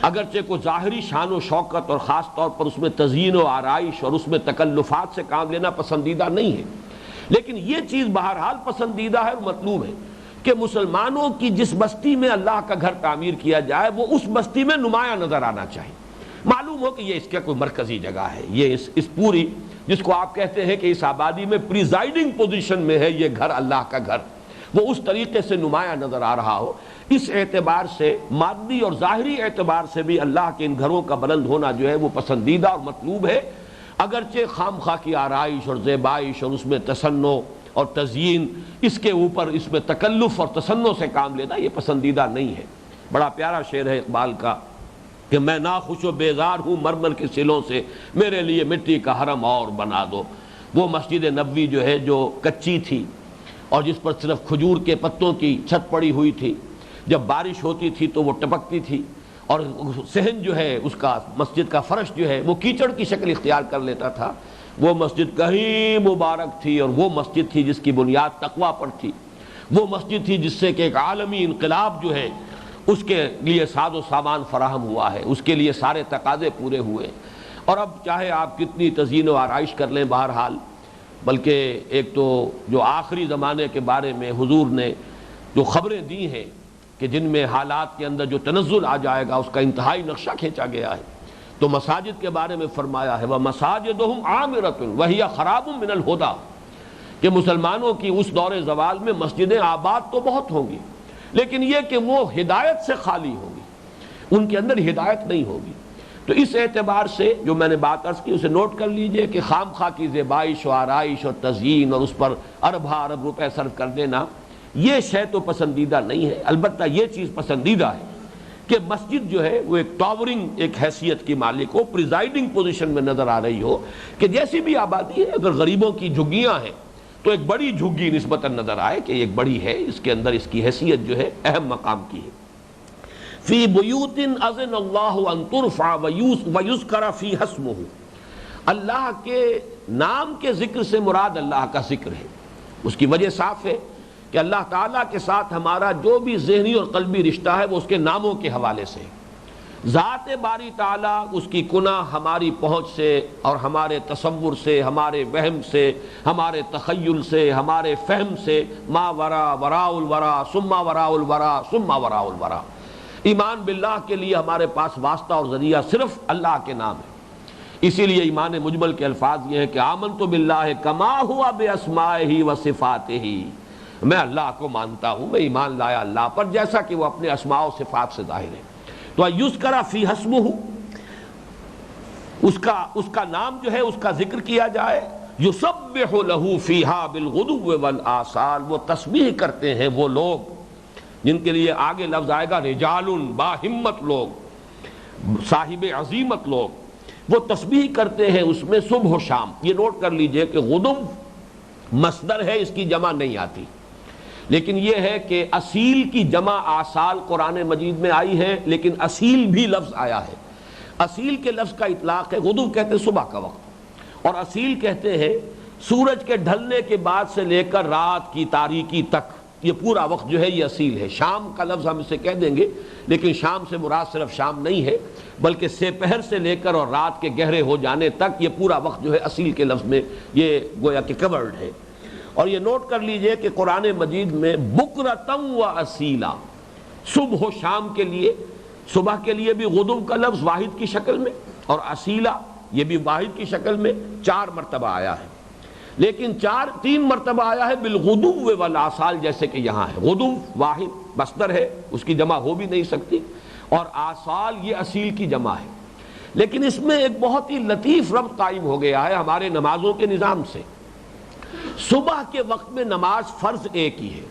اگرچہ کوئی ظاہری شان و شوکت اور خاص طور پر اس میں تزیین و آرائش اور اس میں تکلفات سے کام لینا پسندیدہ نہیں ہے، لیکن یہ چیز بہرحال پسندیدہ ہے اور مطلوب ہے کہ مسلمانوں کی جس بستی میں اللہ کا گھر تعمیر کیا جائے وہ اس بستی میں نمایاں نظر آنا چاہیے، معلوم ہو کہ یہ اس کا کوئی مرکزی جگہ ہے، یہ اس پوری جس کو آپ کہتے ہیں کہ اس آبادی میں پریزائڈنگ پوزیشن میں ہے یہ گھر، اللہ کا گھر، وہ اس طریقے سے نمایاں نظر آ رہا ہو۔ اس اعتبار سے مادی اور ظاہری اعتبار سے بھی اللہ کے ان گھروں کا بلند ہونا جو ہے وہ پسندیدہ اور مطلوب ہے۔ اگرچہ خام خواہ کی آرائش اور زیبائش اور اس میں تصنع اور تزیین، اس کے اوپر اس میں تکلف اور تصنع سے کام لینا یہ پسندیدہ نہیں ہے۔ بڑا پیارا شعر ہے اقبال کا کہ میں ناخوش و بیزار ہوں مرمر کے سلوں سے، میرے لیے مٹی کا حرم اور بنا دو۔ وہ مسجد نبوی جو ہے جو کچی تھی اور جس پر صرف کھجور کے پتوں کی چھت پڑی ہوئی تھی، جب بارش ہوتی تھی تو وہ ٹپکتی تھی، اور صحن جو ہے اس کا مسجد کا فرش جو ہے وہ کیچڑ کی شکل اختیار کر لیتا تھا۔ وہ مسجد کہیں مبارک تھی، اور وہ مسجد تھی جس کی بنیاد تقویٰ پر تھی۔ وہ مسجد تھی جس سے کہ ایک عالمی انقلاب جو ہے اس کے لیے ساز و سامان فراہم ہوا ہے، اس کے لیے سارے تقاضے پورے ہوئے۔ اور اب چاہے آپ کتنی تزیین و آرائش کر لیں بہرحال، بلکہ ایک تو جو آخری زمانے کے بارے میں حضور نے جو خبریں دی ہیں کہ جن میں حالات کے اندر جو تنزل آ جائے گا اس کا انتہائی نقشہ کھینچا گیا ہے، تو مساجد کے بارے میں فرمایا ہے وَمَسَاجِدُهُمْ عَامِرَةٌ وَهِيَ خَرَابٌ مِّنَ الْهُدَى، کہ مسلمانوں کی اس دور زوال میں مسجدیں آباد تو بہت ہوں گی، لیکن یہ کہ وہ ہدایت سے خالی ہوں گی، ان کے اندر ہدایت نہیں ہوگی۔ تو اس اعتبار سے جو میں نے بات عرض کی اسے نوٹ کر لیجئے کہ خام خواہ کی زیبائش و آرائش اور تزیین اور اس پر ارب روپے صرف کر دینا یہ شے تو پسندیدہ نہیں ہے۔ البتہ یہ چیز پسندیدہ ہے کہ مسجد جو ہے وہ ایک ٹاورنگ ایک حیثیت کی مالک ہو، پریزائڈنگ پوزیشن میں نظر آ رہی ہو، کہ جیسی بھی آبادی ہے اگر غریبوں کی جھگیاں ہیں تو ایک بڑی جھگی نسبتاً نظر آئے کہ ایک بڑی ہے، اس کے اندر اس کی حیثیت جو ہے اہم مقام کی ہے۔ فی بیوت اذن اللہ ان ترفع ویذکر فیہا اسمہ، اللہ کے نام کے ذکر سے مراد اللہ کا ذکر ہے۔ اس کی وجہ صاف ہے کہ اللہ تعالیٰ کے ساتھ ہمارا جو بھی ذہنی اور قلبی رشتہ ہے وہ اس کے ناموں کے حوالے سے، ذات باری تعالیٰ اس کی کنہ ہماری پہنچ سے اور ہمارے تصور سے، ہمارے وہم سے، ہمارے تخیل سے، ہمارے فہم سے، ما وراء وراء الورا ثم وراء الورا ثم وراء الورا۔ ایمان باللہ کے لیے ہمارے پاس واسطہ اور ذریعہ صرف اللہ کے نام ہے۔ اسی لیے ایمان مجمل کے الفاظ یہ ہے کہ آمنت باللہ کما ہوا باسمائہ و صفاتہ، میں اللہ کو مانتا ہوں، میں ایمان لایا اللہ پر جیسا کہ وہ اپنے اسماء و صفات سے ظاہر ہے۔ تو یذکر فی اسمہ، اس کا نام جو ہے اس کا ذکر کیا جائے۔ یسبح لہ فیہا بالغدو والآصال، وہ تسبیح کرتے ہیں وہ لوگ جن کے لیے آگے لفظ آئے گا رجال باہمت لوگ، صاحب عظیمت لوگ، وہ تسبیح کرتے ہیں اس میں صبح و شام۔ یہ نوٹ کر لیجئے کہ غدو مصدر ہے، اس کی جمع نہیں آتی، لیکن یہ ہے کہ اصیل کی جمع آصال قرآن مجید میں آئی ہے، لیکن اصیل بھی لفظ آیا ہے۔ اصیل کے لفظ کا اطلاق ہے، غدو کہتے ہیں صبح کا وقت، اور اصیل کہتے ہیں سورج کے ڈھلنے کے بعد سے لے کر رات کی تاریکی تک، یہ پورا وقت جو ہے یہ اصیل ہے۔ شام کا لفظ ہم اسے کہہ دیں گے، لیکن شام سے مراد صرف شام نہیں ہے، بلکہ سپہر سے لے کر اور رات کے گہرے ہو جانے تک یہ پورا وقت جو ہے اصیل کے لفظ میں یہ گویا کہ کورڈ ہے۔ اور یہ نوٹ کر لیجئے کہ قرآن مجید میں بکرتم و اصیلا، صبح و شام کے لیے، صبح کے لیے بھی غدو کا لفظ واحد کی شکل میں، اور اصیلا یہ بھی واحد کی شکل میں 4 مرتبہ آیا ہے، لیکن 3 مرتبہ آیا ہے بالغدو والآصال، جیسے کہ یہاں ہے۔ غدو واحد مصدر ہے، اس کی جمع ہو بھی نہیں سکتی، اور آصال یہ اصیل کی جمع ہے، لیکن اس میں ایک بہت ہی لطیف ربط قائم ہو گیا ہے ہمارے نمازوں کے نظام سے۔ صبح کے وقت میں نماز فرض ایک ہی ہے،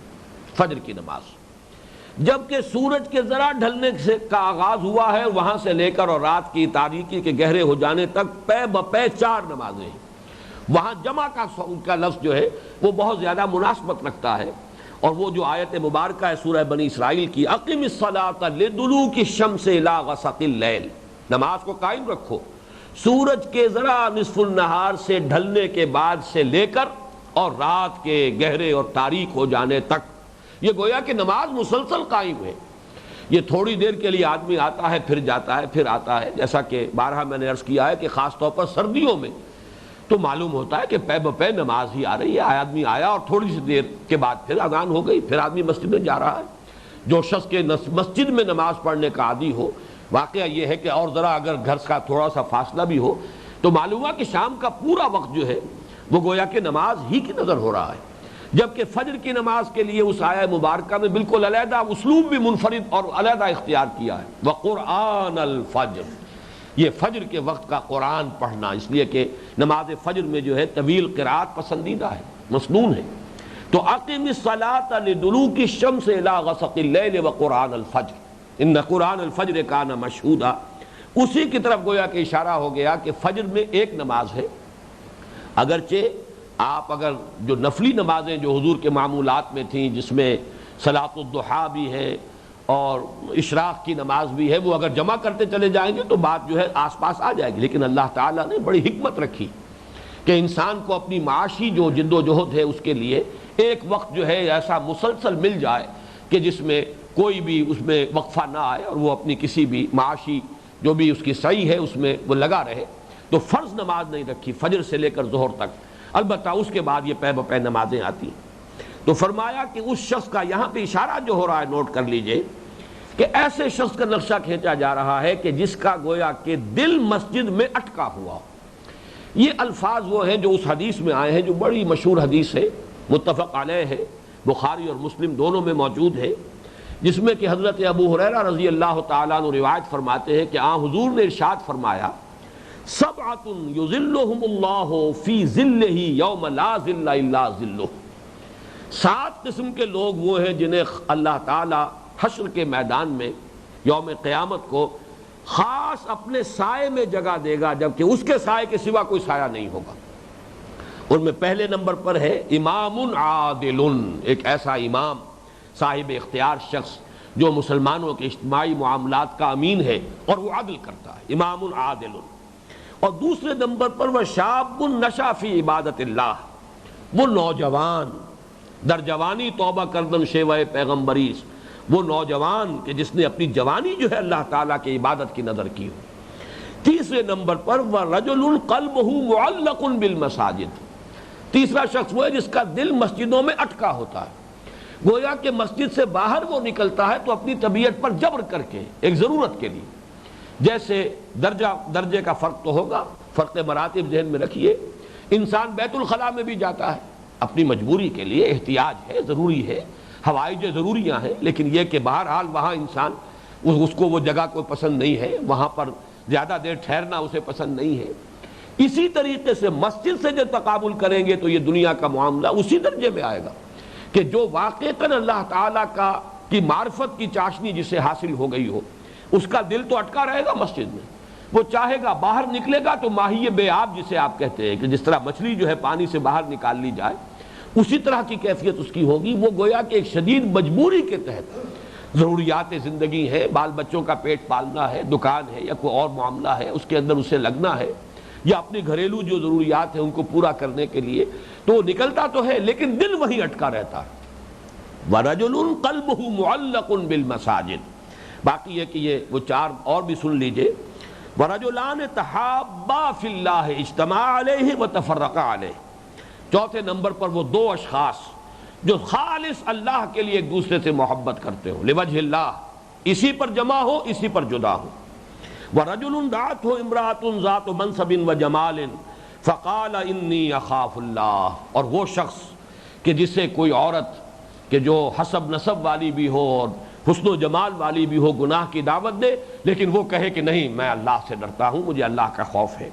فجر کی نماز، جبکہ سورج کے ذرا ڈھلنے سے کا آغاز ہوا ہے، وہاں سے لے کر اور رات کی تاریکی کے گہرے ہو جانے تک پے بپے 4 نمازیں ہیں۔ وہاں جمع کا لفظ جو ہے وہ بہت زیادہ مناسبت رکھتا ہے، اور وہ جو آیت مبارکہ ہے سورہ بنی اسرائیل کی، اقم الصلاۃ لدلوک الشمس الی غسق اللیل، نماز کو قائم رکھو سورج کے ذرا نصف النہار سے ڈھلنے کے بعد سے لے کر اور رات کے گہرے اور تاریک ہو جانے تک۔ یہ گویا کہ نماز مسلسل قائم ہے، یہ تھوڑی دیر کے لیے آدمی آتا ہے پھر جاتا ہے پھر آتا ہے، جیسا کہ بارہا میں نے عرض کیا ہے کہ خاص طور پر سردیوں میں تو معلوم ہوتا ہے کہ پے بپے نماز ہی آ رہی ہے، آدمی آیا اور تھوڑی سی دیر کے بعد پھر اذان ہو گئی، پھر آدمی مسجد میں جا رہا ہے۔ جو شخص کے مسجد میں نماز پڑھنے کا عادی ہو، واقعہ یہ ہے کہ اور ذرا اگر گھر کا تھوڑا سا فاصلہ بھی ہو تو معلوم ہوا کہ شام کا پورا وقت جو ہے وہ گویا کہ نماز ہی کی نظر ہو رہا ہے، جبکہ فجر کی نماز کے لیے اس آیہ مبارکہ میں بالکل علیحدہ اسلوب بھی منفرد اور علیحدہ اختیار کیا ہے، وقرآن الفجر، یہ فجر کے وقت کا قرآن پڑھنا، اس لیے کہ نماز فجر میں جو ہے طویل قرات پسندیدہ ہے، مسنون ہے۔ تو اقم الصلاۃ لدلوک الشمس الی غسق اللیل وقرآن الفجر ان قرآن الفجر کان مشہودا، اسی کی طرف گویا کہ اشارہ ہو گیا کہ فجر میں ایک نماز ہے، اگرچہ آپ اگر جو نفلی نمازیں جو حضور کے معمولات میں تھیں، جس میں صلاۃ الضحیٰ بھی ہے اور اشراق کی نماز بھی ہے، وہ اگر جمع کرتے چلے جائیں گے تو بات جو ہے آس پاس آ جائے گی، لیکن اللہ تعالیٰ نے بڑی حکمت رکھی کہ انسان کو اپنی معاشی جو جد و جہد ہے اس کے لیے ایک وقت جو ہے ایسا مسلسل مل جائے کہ جس میں کوئی بھی اس میں وقفہ نہ آئے اور وہ اپنی کسی بھی معاشی جو بھی اس کی سعی ہے اس میں وہ لگا رہے۔ تو فرض نماز نہیں رکھی فجر سے لے کر ظہر تک، البتہ اس کے بعد یہ پے بپے نمازیں آتی ہیں۔ تو فرمایا کہ اس شخص کا یہاں پہ اشارہ جو ہو رہا ہے نوٹ کر لیجئے کہ ایسے شخص کا نقشہ کھینچا جا رہا ہے کہ جس کا گویا کہ دل مسجد میں اٹکا ہوا۔ یہ الفاظ وہ ہیں جو اس حدیث میں آئے ہیں، جو بڑی مشہور حدیث ہے، متفق علیہ ہے، بخاری اور مسلم دونوں میں موجود ہے، جس میں کہ حضرت ابو ہریرہ رضی اللہ تعالیٰ عنہ روایت فرماتے ہیں کہ حضور نے ارشاد فرمایا، سبعۃ یظلھم اللہ فی ظلہ یوم لا ظل الا ظلہ، 7 قسم کے لوگ وہ ہیں جنہیں اللہ تعالیٰ حشر کے میدان میں یوم قیامت کو خاص اپنے سائے میں جگہ دے گا، جبکہ اس کے سائے کے سوا کوئی سایہ نہیں ہوگا۔ ان میں پہلے نمبر پر ہے امام عادل، ایک ایسا امام صاحب اختیار شخص جو مسلمانوں کے اجتماعی معاملات کا امین ہے اور وہ عدل کرتا ہے، امام عادل۔ اور دوسرے نمبر پر وہ شاب نشا فی عبادت اللہ، وہ نوجوان در جوانی توبہ کردن شیوہ پیغمبریس، وہ نوجوان کہ جس نے اپنی جوانی جو ہے اللہ تعالیٰ کی عبادت کی نظر کی ہو۔ تیسرے نمبر پر وَرَجُلٌ قَلْبُهُ مُعَلَّقٌ بِالْمَسَاجِدِ، تیسرا شخص وہ ہے جس کا دل مسجدوں میں اٹکا ہوتا ہے، گویا کہ مسجد سے باہر وہ نکلتا ہے تو اپنی طبیعت پر جبر کر کے ایک ضرورت کے لیے، جیسے درجے کا فرق تو ہوگا، فرق مراتب ذہن میں رکھیے، انسان بیت الخلاء میں بھی جاتا ہے اپنی مجبوری کے لیے، احتیاج ہے، ضروری ہے، حوائج ضروریاں ہیں، لیکن یہ کہ بہرحال وہاں انسان اس کو وہ جگہ کوئی پسند نہیں ہے، وہاں پر زیادہ دیر ٹھہرنا اسے پسند نہیں ہے۔ اسی طریقے سے مسجد سے جو تقابل کریں گے تو یہ دنیا کا معاملہ اسی درجے میں آئے گا کہ جو واقعتاً اللہ تعالیٰ کی معرفت کی چاشنی جسے حاصل ہو گئی ہو، اس کا دل تو اٹکا رہے گا مسجد میں، وہ چاہے گا باہر نکلے گا تو ماہی بے آب جسے آپ کہتے ہیں کہ جس طرح مچھلی جو ہے پانی سے باہر نکال لی جائے، اسی طرح کی کیفیت اس کی ہوگی۔ وہ گویا کہ ایک شدید مجبوری کے تحت ضروریات زندگی ہے، بال بچوں کا پیٹ پالنا ہے، دکان ہے یا کوئی اور معاملہ ہے، اس کے اندر اسے لگنا ہے، یا اپنی گھریلو جو ضروریات ہیں ان کو پورا کرنے کے لیے تو وہ نکلتا تو ہے لیکن دل وہیں اٹکا رہتا ہے۔ وَرَجُلٌ قَلْبُهُ مُعَلَّقٌ بِالْمَسَاجِدِ، باقی یہ کہ یہ وہ 4 اور بھی سن لیجئے۔ وَرَجُلَانِ تَحَابَّا فِي اللَّهِ اجْتَمَعَا عَلَيْهِ وَتَفَرَّقَا عَلَيْهِ، چوتھے نمبر پر وہ 2 اشخاص جو خالص اللہ کے لیے ایک دوسرے سے محبت کرتے ہو، لوجہ اللہ، اسی پر جمع ہو اسی پر جدا ہو۔ وَرَجُلٌ دَعَتْهُ امْرَأَةٌ ذَاتُ مَنْصَبٍ وَجَمَالٍ فَقَالَ إِنِّي أَخَافُ اللَّهَ، اور وہ شخص کہ جسے کوئی عورت کہ جو حسب نسب والی بھی ہو اور حسن و جمال والی بھی ہو گناہ کی دعوت دے، لیکن وہ کہے کہ نہیں میں اللہ سے ڈرتا ہوں، مجھے اللہ کا خوف ہے۔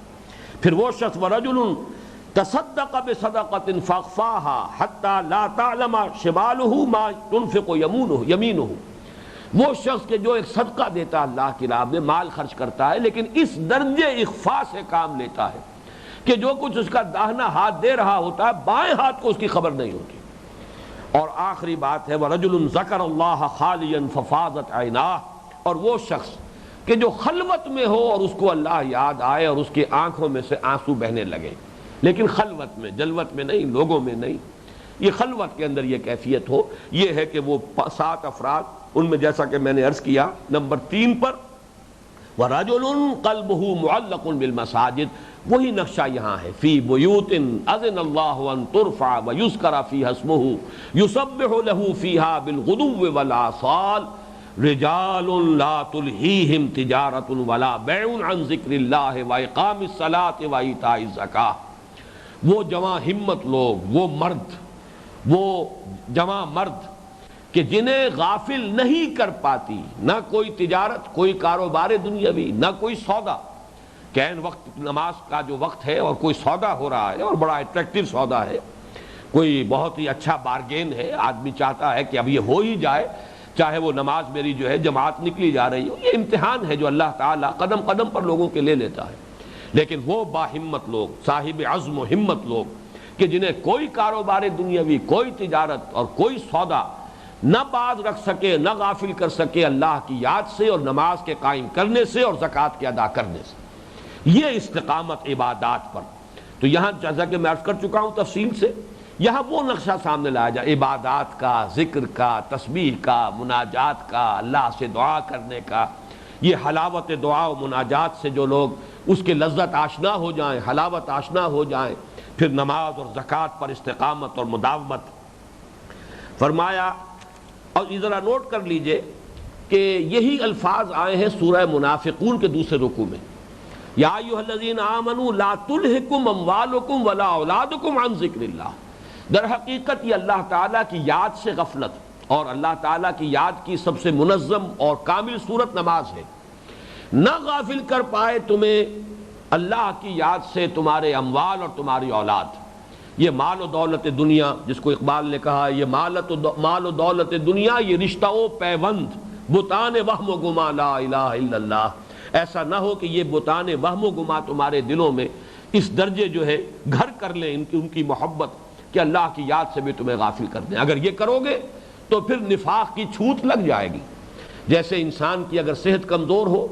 پھر وہ شخص وَرَجُلٌ تصدق بصدقة فاخفاها حتى لا تعلم شماله ما تنفق يمينه، وہ شخص کہ جو ایک صدقہ دیتا اللہ کی راہ میں، مال خرچ کرتا ہے لیکن اس درجے اخفاء سے کام لیتا ہے کہ جو کچھ اس کا داہنا ہاتھ دے رہا ہوتا ہے بائیں ہاتھ کو اس کی خبر نہیں ہوتی۔ اور آخری بات ہے وَرَجُلٌ ذَكَرَ اللَّهَ خَالِيًا فَفَاضَتْ عَيْنَاهُ، اور وہ شخص کہ جو خلوت میں ہو اور اس کو اللہ یاد آئے اور اس کی آنکھوں میں سے آنسو بہنے لگے، لیکن خلوت میں، جلوت میں نہیں، لوگوں میں نہیں، یہ خلوت کے اندر یہ کیفیت ہو۔ یہ ہے کہ وہ 7 افراد، ان میں جیسا کہ میں نے عرض کیا نمبر 3 پر وَرَجُلٌ قَلْبُهُ مُعَلَّقٌ بِالْمَسَاجِدِ، وہی نقشہ یہاں ہے، فِي بُيُوتٍ أَذِنَ اللَّهُ أَن تُرْفَعَ وَيُذْكَرَ فِيهَا اسْمُهُ يُسَبِّحُ لَهُ فِيهَا بِالْغُدُوِّ وَالْآصَالِ رِجَالٌ لَا تُلْهِيهِمْ تِجَارَةٌ وَلَا بَيْعٌ عَن ذِكْرِ اللَّهِ وَإِقَامِ الصَّلَاةِ وَإِيتَاءِ الزَّكَاةِ، وہ جواں ہمت لوگ، وہ مرد، وہ جواں مرد کہ جنہیں غافل نہیں کر پاتی نہ کوئی تجارت، کوئی کاروبار دنیاوی، نہ کوئی سودا، کہ عین وقت نماز کا جو وقت ہے اور کوئی سودا ہو رہا ہے اور بڑا اٹریکٹیو سودا ہے، کوئی بہت ہی اچھا بارگین ہے، آدمی چاہتا ہے کہ اب یہ ہو ہی جائے، چاہے وہ نماز میری جو ہے جماعت نکلی جا رہی ہو۔ یہ امتحان ہے جو اللہ تعالیٰ قدم قدم پر لوگوں کے لے لیتا ہے، لیکن وہ باہمت لوگ، صاحب عزم و ہمت لوگ کہ جنہیں کوئی کاروبار دنیاوی، کوئی تجارت اور کوئی سودا نہ باز رکھ سکے، نہ غافل کر سکے اللہ کی یاد سے اور نماز کے قائم کرنے سے اور زکوٰۃ کے ادا کرنے سے، یہ استقامت عبادات پر۔ تو یہاں جیسا کہ میں عرض کر چکا ہوں تفصیل سے، یہاں وہ نقشہ سامنے لایا جائے عبادات کا، ذکر کا، تسبیح کا، مناجات کا، اللہ سے دعا کرنے کا۔ یہ حلاوت دعا و مناجات سے جو لوگ اس کے لذت آشنا ہو جائیں، حلاوت آشنا ہو جائیں، پھر نماز اور زکوٰۃ پر استقامت اور مداومت۔ فرمایا، اور ذرا نوٹ کر لیجئے کہ یہی الفاظ آئے ہیں سورہ منافقون کے دوسرے رکوع میں، یا ایھا الذین آمنوا لا تلھکم اموالکم ولا اولادکم عن ذکر اللہ۔ در حقیقت یہ اللہ تعالیٰ کی یاد سے غفلت اور اللہ تعالیٰ کی یاد کی سب سے منظم اور کامل صورت نماز ہے۔ نہ غافل کر پائے تمہیں اللہ کی یاد سے تمہارے اموال اور تمہاری اولاد۔ یہ مال و دولت دنیا، جس کو اقبال نے کہا یہ مال و دولت دنیا، یہ رشتہ و پیوند، بتان وہم و گما لا الہ الا اللہ۔ ایسا نہ ہو کہ یہ بتان وہم و گما تمہارے دلوں میں اس درجے جو ہے گھر کر لیں ان کی محبت کہ اللہ کی یاد سے بھی تمہیں غافل کر دیں۔ اگر یہ کرو گے تو پھر نفاق کی چھوت لگ جائے گی۔ جیسے انسان کی اگر صحت کمزور ہو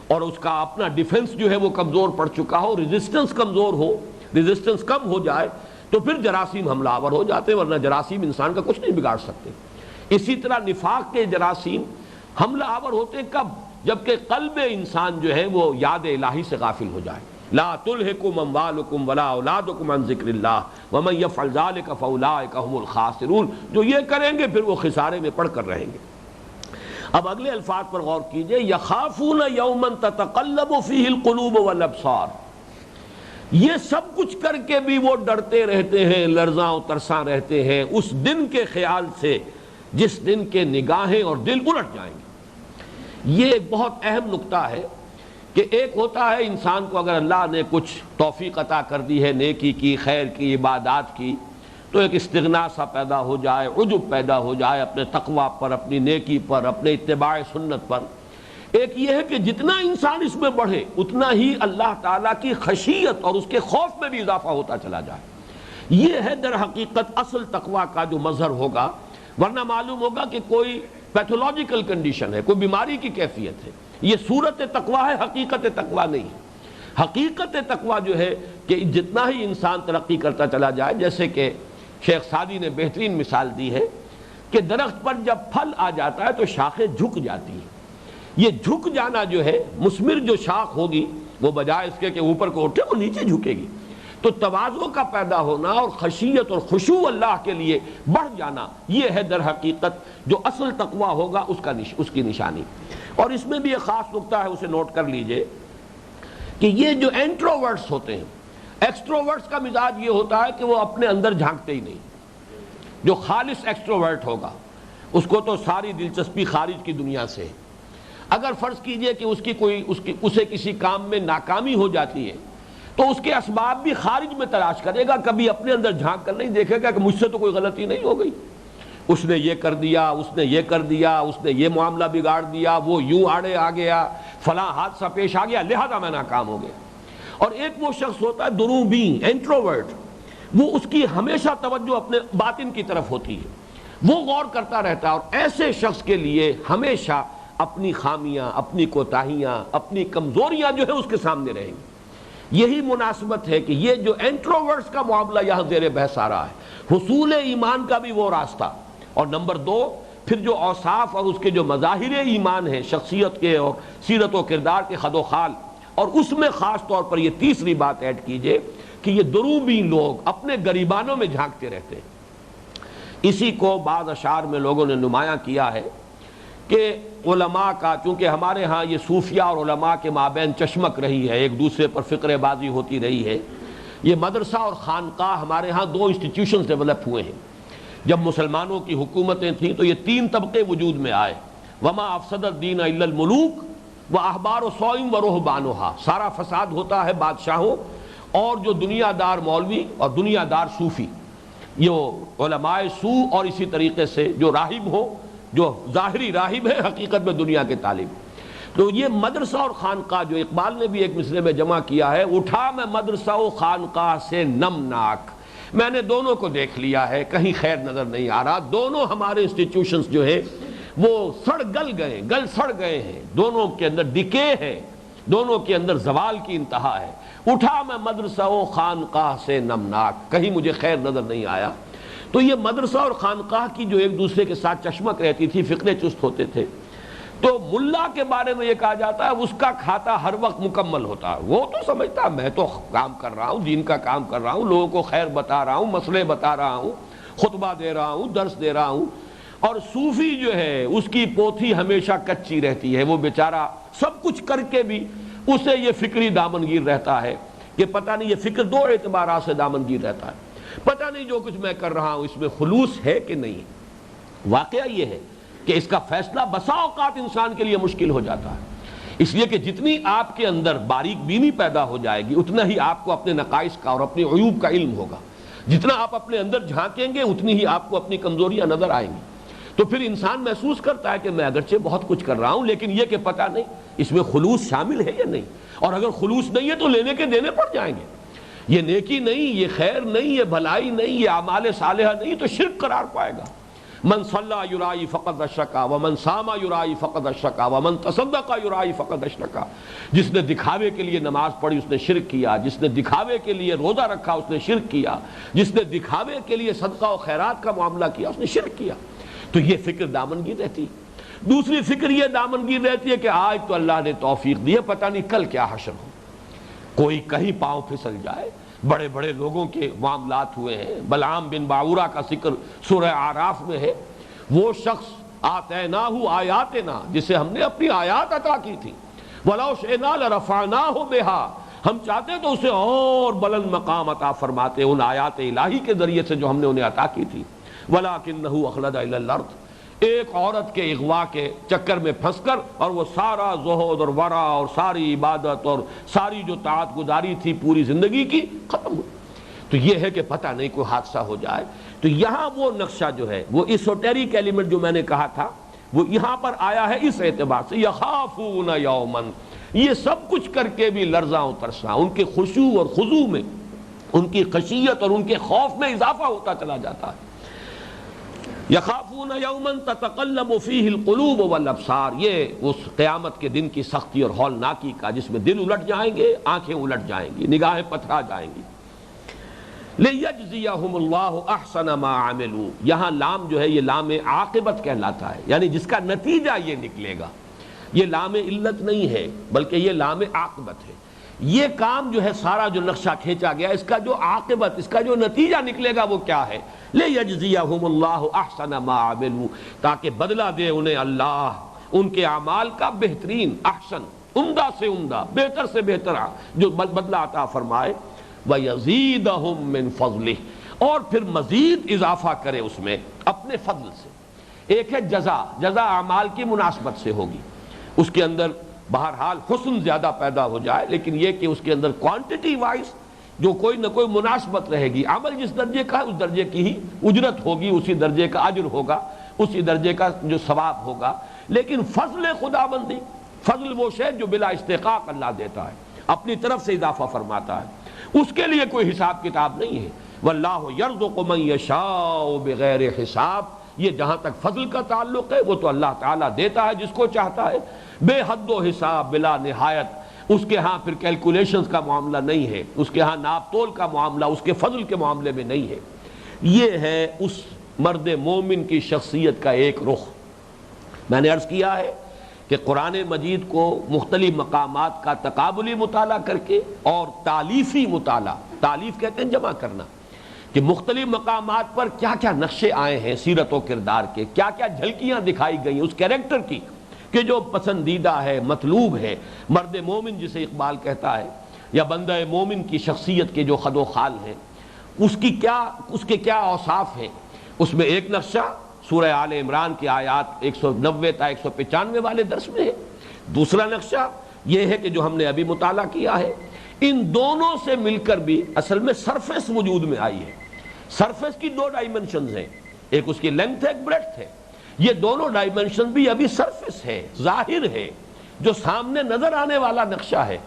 اور اس کا اپنا ڈیفنس جو ہے وہ کمزور پڑ چکا ہو، ریزسٹنس کمزور ہو، ریزسٹنس کم ہو جائے تو پھر جراثیم حملہ آور ہو جاتے ہیں، ورنہ جراثیم انسان کا کچھ نہیں بگاڑ سکتے۔ اسی طرح نفاق کے جراثیم حملہ آور ہوتے ہیں کب؟ جبکہ قلب انسان جو ہے وہ یاد الہی سے غافل ہو جائے۔ لا تلھکم اموالکم ولا اولادکم عن ذکر اللہ ومن یفعل ذلک فاولئک هم الخاسرون۔ جو یہ کریں گے پھر وہ خسارے میں پڑ کر رہیں گے۔ اب اگلے الفاظ پر غور کیجئے، یخافون یوما تتقلب فیہ القلوب والابصار۔ یہ سب کچھ کر کے بھی وہ ڈرتے رہتے ہیں، لرزاں و ترساں رہتے ہیں اس دن کے خیال سے جس دن کے نگاہیں اور دل الٹ جائیں گے۔ یہ ایک بہت اہم نقطہ ہے کہ ایک ہوتا ہے انسان کو اگر اللہ نے کچھ توفیق عطا کر دی ہے، نیکی کی، خیر کی، عبادات کی، تو ایک استغنا سا پیدا ہو جائے، عجب پیدا ہو جائے اپنے تقویٰ پر، اپنی نیکی پر، اپنے اتباع سنت پر۔ ایک یہ ہے کہ جتنا انسان اس میں بڑھے اتنا ہی اللہ تعالیٰ کی خشیت اور اس کے خوف میں بھی اضافہ ہوتا چلا جائے۔ یہ ہے در حقیقت اصل تقویٰ کا جو مظہر ہوگا، ورنہ معلوم ہوگا کہ کوئی پیتھولوجیکل کنڈیشن ہے، کوئی بیماری کی کیفیت ہے۔ یہ صورت تقویٰ ہے، حقیقت تقویٰ نہیں ہے۔ حقیقت تقویٰ جو ہے کہ جتنا ہی انسان ترقی کرتا چلا جائے، جیسے کہ شیخ سعدی نے بہترین مثال دی ہے کہ درخت پر جب پھل آ جاتا ہے تو شاخیں جھک جاتی ہیں۔ یہ جھک جانا جو ہے، مثمر جو شاخ ہوگی وہ بجائے اس کے کہ اوپر کو اٹھے وہ نیچے جھکے گی۔ تو تواضع کا پیدا ہونا اور خشیت اور خشوع اللہ کے لیے بڑھ جانا، یہ ہے در حقیقت جو اصل تقویٰ ہوگا اس کی نشانی۔ اور اس میں بھی ایک خاص نقطہ ہے، اسے نوٹ کر لیجئے کہ یہ جو انٹروورٹس ہوتے ہیں، ایکسٹروورٹس کا مزاج یہ ہوتا ہے کہ وہ اپنے اندر جھانکتے ہی نہیں۔ جو خالص ایکسٹروورٹ ہوگا اس کو تو ساری دلچسپی خارج کی دنیا سے ہے۔ اگر فرض کیجئے کہ اسے کسی کام میں ناکامی ہو جاتی ہے تو اس کے اسباب بھی خارج میں تلاش کرے گا، کبھی اپنے اندر جھانک کر نہیں دیکھے گا کہ مجھ سے تو کوئی غلطی نہیں ہو گئی، اس نے یہ کر دیا، اس نے یہ کر دیا، اس نے یہ معاملہ بگاڑ دیا، وہ یوں آڑے آ گیا، فلاں حادثہ پیش آ گیا، لہذا میں ناکام ہو گیا۔ اور ایک وہ شخص ہوتا ہے دروبی، انٹروورٹ، وہ اس کی ہمیشہ توجہ اپنے باطن کی طرف ہوتی ہے، وہ غور کرتا رہتا ہے، اور ایسے شخص کے لیے ہمیشہ اپنی خامیاں، اپنی کوتاہیاں، اپنی کمزوریاں جو ہے اس کے سامنے رہیں گی۔ یہی مناسبت ہے کہ یہ جو انٹروورٹس کا معاملہ یہاں زیر بحث آ رہا ہے، حصول ایمان کا بھی وہ راستہ، اور نمبر دو پھر جو اوصاف اور اس کے جو مظاہر ایمان ہیں، شخصیت کے اور سیرت و کردار کے خد و خال، اور اس میں خاص طور پر یہ تیسری بات ایڈ کیجئے کہ یہ دروبی لوگ اپنے گریبانوں میں جھانکتے رہتے ہیں۔ اسی کو بعض اشعار میں لوگوں نے نمایاں کیا ہے کہ علماء کا، چونکہ ہمارے ہاں یہ صوفیہ اور علماء کے مابین چشمک رہی ہے، ایک دوسرے پر فقرے بازی ہوتی رہی ہے، یہ مدرسہ اور خانقاہ ہمارے ہاں دو انسٹیٹیوشنز ڈیولپ ہوئے ہیں۔ جب مسلمانوں کی حکومتیں تھیں تو یہ تین طبقے وجود میں آئے، وما افسد الدین الا الملوک، وَأَحْبَارُ سَوْءٍ وَرُهْبَانُهَا، سارا فساد ہوتا ہے بادشاہوں اور جو دنیا دار مولوی اور دنیا دار صوفی، یہ علماء سو، اور اسی طریقے سے جو راہب ہو، جو ظاہری راہب ہے حقیقت میں دنیا کے طالب۔ تو یہ مدرسہ اور خانقاہ جو اقبال نے بھی ایک مصرے میں جمع کیا ہے، اٹھا میں مدرسہ و خانقاہ سے نمناک، میں نے دونوں کو دیکھ لیا ہے، کہیں خیر نظر نہیں آ رہا، دونوں ہمارے انسٹیٹیوشنز جو ہیں وہ سڑ گئے ہیں، دونوں کے اندر ڈکے ہے، دونوں کے اندر زوال کی انتہا ہے۔ اٹھا میں مدرسہ و خانقاہ سے نمناک، کہیں مجھے خیر نظر نہیں آیا۔ تو یہ مدرسہ اور خانقاہ کی جو ایک دوسرے کے ساتھ چشمک رہتی تھی، فقرے چست ہوتے تھے، تو ملا کے بارے میں یہ کہا جاتا ہے اس کا کھاتا ہر وقت مکمل ہوتا ہے، وہ تو سمجھتا میں تو کام کر رہا ہوں، دین کا کام کر رہا ہوں، لوگوں کو خیر بتا رہا ہوں، مسئلے بتا رہا ہوں، خطبہ دے رہا ہوں، درس دے رہا ہوں۔ اور صوفی جو ہے اس کی پوتھی ہمیشہ کچی رہتی ہے، وہ بیچارہ سب کچھ کر کے بھی اسے یہ فکری دامنگیر رہتا ہے کہ پتہ نہیں، یہ فکر دو اعتبارات سے دامنگیر رہتا ہے، پتہ نہیں جو کچھ میں کر رہا ہوں اس میں خلوص ہے کہ نہیں۔ واقعہ یہ ہے کہ اس کا فیصلہ بسا اوقات انسان کے لیے مشکل ہو جاتا ہے، اس لیے کہ جتنی آپ کے اندر باریک بینی پیدا ہو جائے گی اتنا ہی آپ کو اپنے نقائص کا اور اپنے عیوب کا علم ہوگا، جتنا آپ اپنے اندر جھانکیں گے اتنی ہی آپ کو اپنی کمزوریاں نظر آئیں گی۔ تو پھر انسان محسوس کرتا ہے کہ میں اگرچہ بہت کچھ کر رہا ہوں لیکن یہ کہ پتہ نہیں اس میں خلوص شامل ہے یا نہیں، اور اگر خلوص نہیں ہے تو لینے کے دینے پڑ جائیں گے، یہ نیکی نہیں، یہ خیر نہیں، یہ بھلائی نہیں، یہ اعمال صالحہ نہیں، تو شرک قرار پائے گا۔ من صلی یرائی فقد اشرکا ومن صام یرائی فقد اشرکا ومن تصدق یرائی فقد اشرکا، جس نے دکھاوے کے لیے نماز پڑھی اس نے شرک کیا، جس نے دکھاوے کے لیے روزہ رکھا اس نے شرک کیا، جس نے دکھاوے کے لیے صدقہ و خیرات کا معاملہ کیا اس نے شرک کیا۔ تو یہ فکر دامنگیر رہتی۔ دوسری فکر یہ دامنگیر رہتی ہے کہ آج تو اللہ نے توفیق دی ہے، پتہ نہیں کل کیا حشر ہو، کوئی کہیں پاؤں پھسل جائے۔ بڑے بڑے لوگوں کے معاملات ہوئے ہیں، بلعام بن باورا کا ذکر سورہ اعراف میں ہے، وہ شخص آتیناہ آیاتنا، جسے ہم نے اپنی آیات عطا کی تھی، وَلَوْ شِئْنَا لَرَفَعْنَاهُ بِهَا، ہم چاہتے تو اسے اور بلند مقام عطا فرماتے ان آیات الہی کے ذریعے سے جو ہم نے انہیں عطا کی تھی، وَلَكِنَّهُ أَخْلَدَ إِلَى الْأَرْضِ، ایک عورت کے اغوا کے چکر میں پھنس کر، اور وہ سارا زہد اور ورع اور ساری عبادت اور ساری جو طاعت گزاری تھی پوری زندگی کی ختم ہوئی۔ تو یہ ہے کہ پتہ نہیں کوئی حادثہ ہو جائے۔ تو یہاں وہ نقشہ جو ہے، وہ ایسوٹیرک ایلیمنٹ جو میں نے کہا تھا، وہ یہاں پر آیا ہے اس اعتبار سے، یخافون یومن، یہ سب کچھ کر کے بھی لرزاں و ترساں، ان کے خشوع اور خضوع میں، ان کی خشیت اور ان کے خوف میں اضافہ ہوتا چلا جاتا ہے۔ یخافون یومن تتقلب فیہ القلوب والابصار، یہ اس قیامت کے دن کی سختی اور ہولناکی کا، جس میں دل الٹ جائیں گے، آنکھیں الٹ جائیں گی، نگاہیں پتھرا جائیں گی۔ لِيَجْزِيَهُمُ اللَّهُ أَحْسَنَ مَا عَمِلُوا، یہاں لام جو ہے یہ لام عاقبت کہلاتا ہے، یعنی جس کا نتیجہ یہ نکلے گا، یہ لام علت نہیں ہے بلکہ یہ لام عاقبت ہے۔ یہ کام جو ہے سارا جو نقشہ کھینچا گیا، اس کا جو عاقبت، اس کا جو نتیجہ نکلے گا وہ کیا ہے؟ لِيَجْزِيَهُمُ اللَّهُ أَحْسَنَ مَا عَمِلُوا، تاکہ بدلہ دے انہیں اللہ ان کے اعمال کا بہترین، احسن، عمدہ سے عمدہ، بہتر سے بہتر جو بدلہ عطا فرمائے، وَيَزِيدَهُم مِّن فَضْلِهِ، اور پھر مزید اضافہ کرے اس میں اپنے فضل سے۔ ایک ہے جزا اعمال کی مناسبت سے ہوگی، اس کے اندر بہرحال حسن زیادہ پیدا ہو جائے، لیکن یہ کہ اس کے اندر کوانٹٹی وائز جو کوئی نہ کوئی مناسبت رہے گی، عمل جس درجے کا ہے اس درجے کی ہی اجرت ہوگی، اسی درجے کا اجر ہوگا، اسی درجے کا جو ثواب ہوگا۔ لیکن فضل خداوندی، فضل وہ شے جو بلا استحقاق اللہ دیتا ہے، اپنی طرف سے اضافہ فرماتا ہے، اس کے لیے کوئی حساب کتاب نہیں ہے۔ واللہ یرزق من یشاء بغیر حساب، یہ جہاں تک فضل کا تعلق ہے وہ تو اللہ تعالیٰ دیتا ہے جس کو چاہتا ہے، بے حد و حساب، بلا نہایت۔ اس کے ہاں پھر کیلکولیشنز کا معاملہ نہیں ہے، اس کے ہاں ناپ تول کا معاملہ اس کے فضل کے معاملے میں نہیں ہے۔ یہ ہے اس مرد مومن کی شخصیت کا ایک رخ۔ میں نے عرض کیا ہے کہ قرآن مجید کو مختلف مقامات کا تقابلی مطالعہ کر کے اور تالیفی مطالعہ، تالیف کہتے ہیں جمع کرنا، کہ مختلف مقامات پر کیا کیا نقشے آئے ہیں سیرت و کردار کے، کیا کیا جھلکیاں دکھائی گئی اس کیریکٹر کی کہ جو پسندیدہ ہے، مطلوب ہے۔ مرد مومن جسے اقبال کہتا ہے، یا بندہ مومن کی شخصیت کے جو خد و خال ہیں، اس کے کیا اوصاف ہیں۔ اس میں ایک نقشہ سورہ آل عمران کی آیات 190 تا 195 والے درس میں ہے، دوسرا نقشہ یہ ہے کہ جو ہم نے ابھی مطالعہ کیا ہے، ان دونوں سے مل کر بھی اصل میں سرفیس وجود میں آئی ہے۔ سرفیس کی دو ڈائمنشنز ہیں، ایک اس کی لینتھ ہے، ایک بریڈتھ ہے۔ یہ دونوں ڈائمنشن بھی ابھی سرفیس ہے، ظاہر ہے، جو سامنے نظر آنے والا نقشہ ہے۔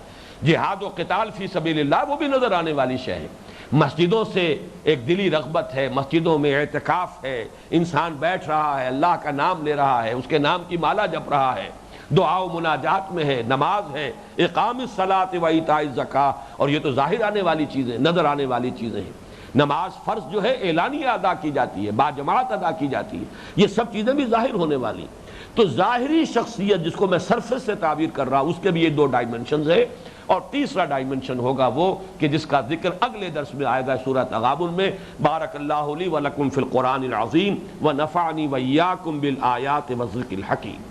جہاد و قتال فی سبیل اللہ وہ بھی نظر آنے والی شے ہے۔ مسجدوں سے ایک دلی رغبت ہے، مسجدوں میں اعتکاف ہے، انسان بیٹھ رہا ہے، اللہ کا نام لے رہا ہے، اس کے نام کی مالا جپ رہا ہے، دعا و مناجات میں ہے، نماز ہے، اقام الصلاۃ و ایتاء الزکاۃ، اور یہ تو ظاہر آنے والی چیزیں، نظر آنے والی چیزیں ہیں۔ نماز فرض جو ہے اعلانیہ ادا کی جاتی ہے، باجماعت ادا کی جاتی ہے، یہ سب چیزیں بھی ظاہر ہونے والی۔ تو ظاہری شخصیت جس کو میں سرفس سے تعبیر کر رہا ہوں، اس کے بھی یہ دو ڈائمنشنز ہیں۔ اور تیسرا ڈائمنشن ہوگا وہ کہ جس کا ذکر اگلے درس میں آئے گا سورہ تغابن میں۔ بارک اللہ لی و لکم فی القرآن العظیم و نفعنی و ایاکم بالآیات والذکر الحکیم۔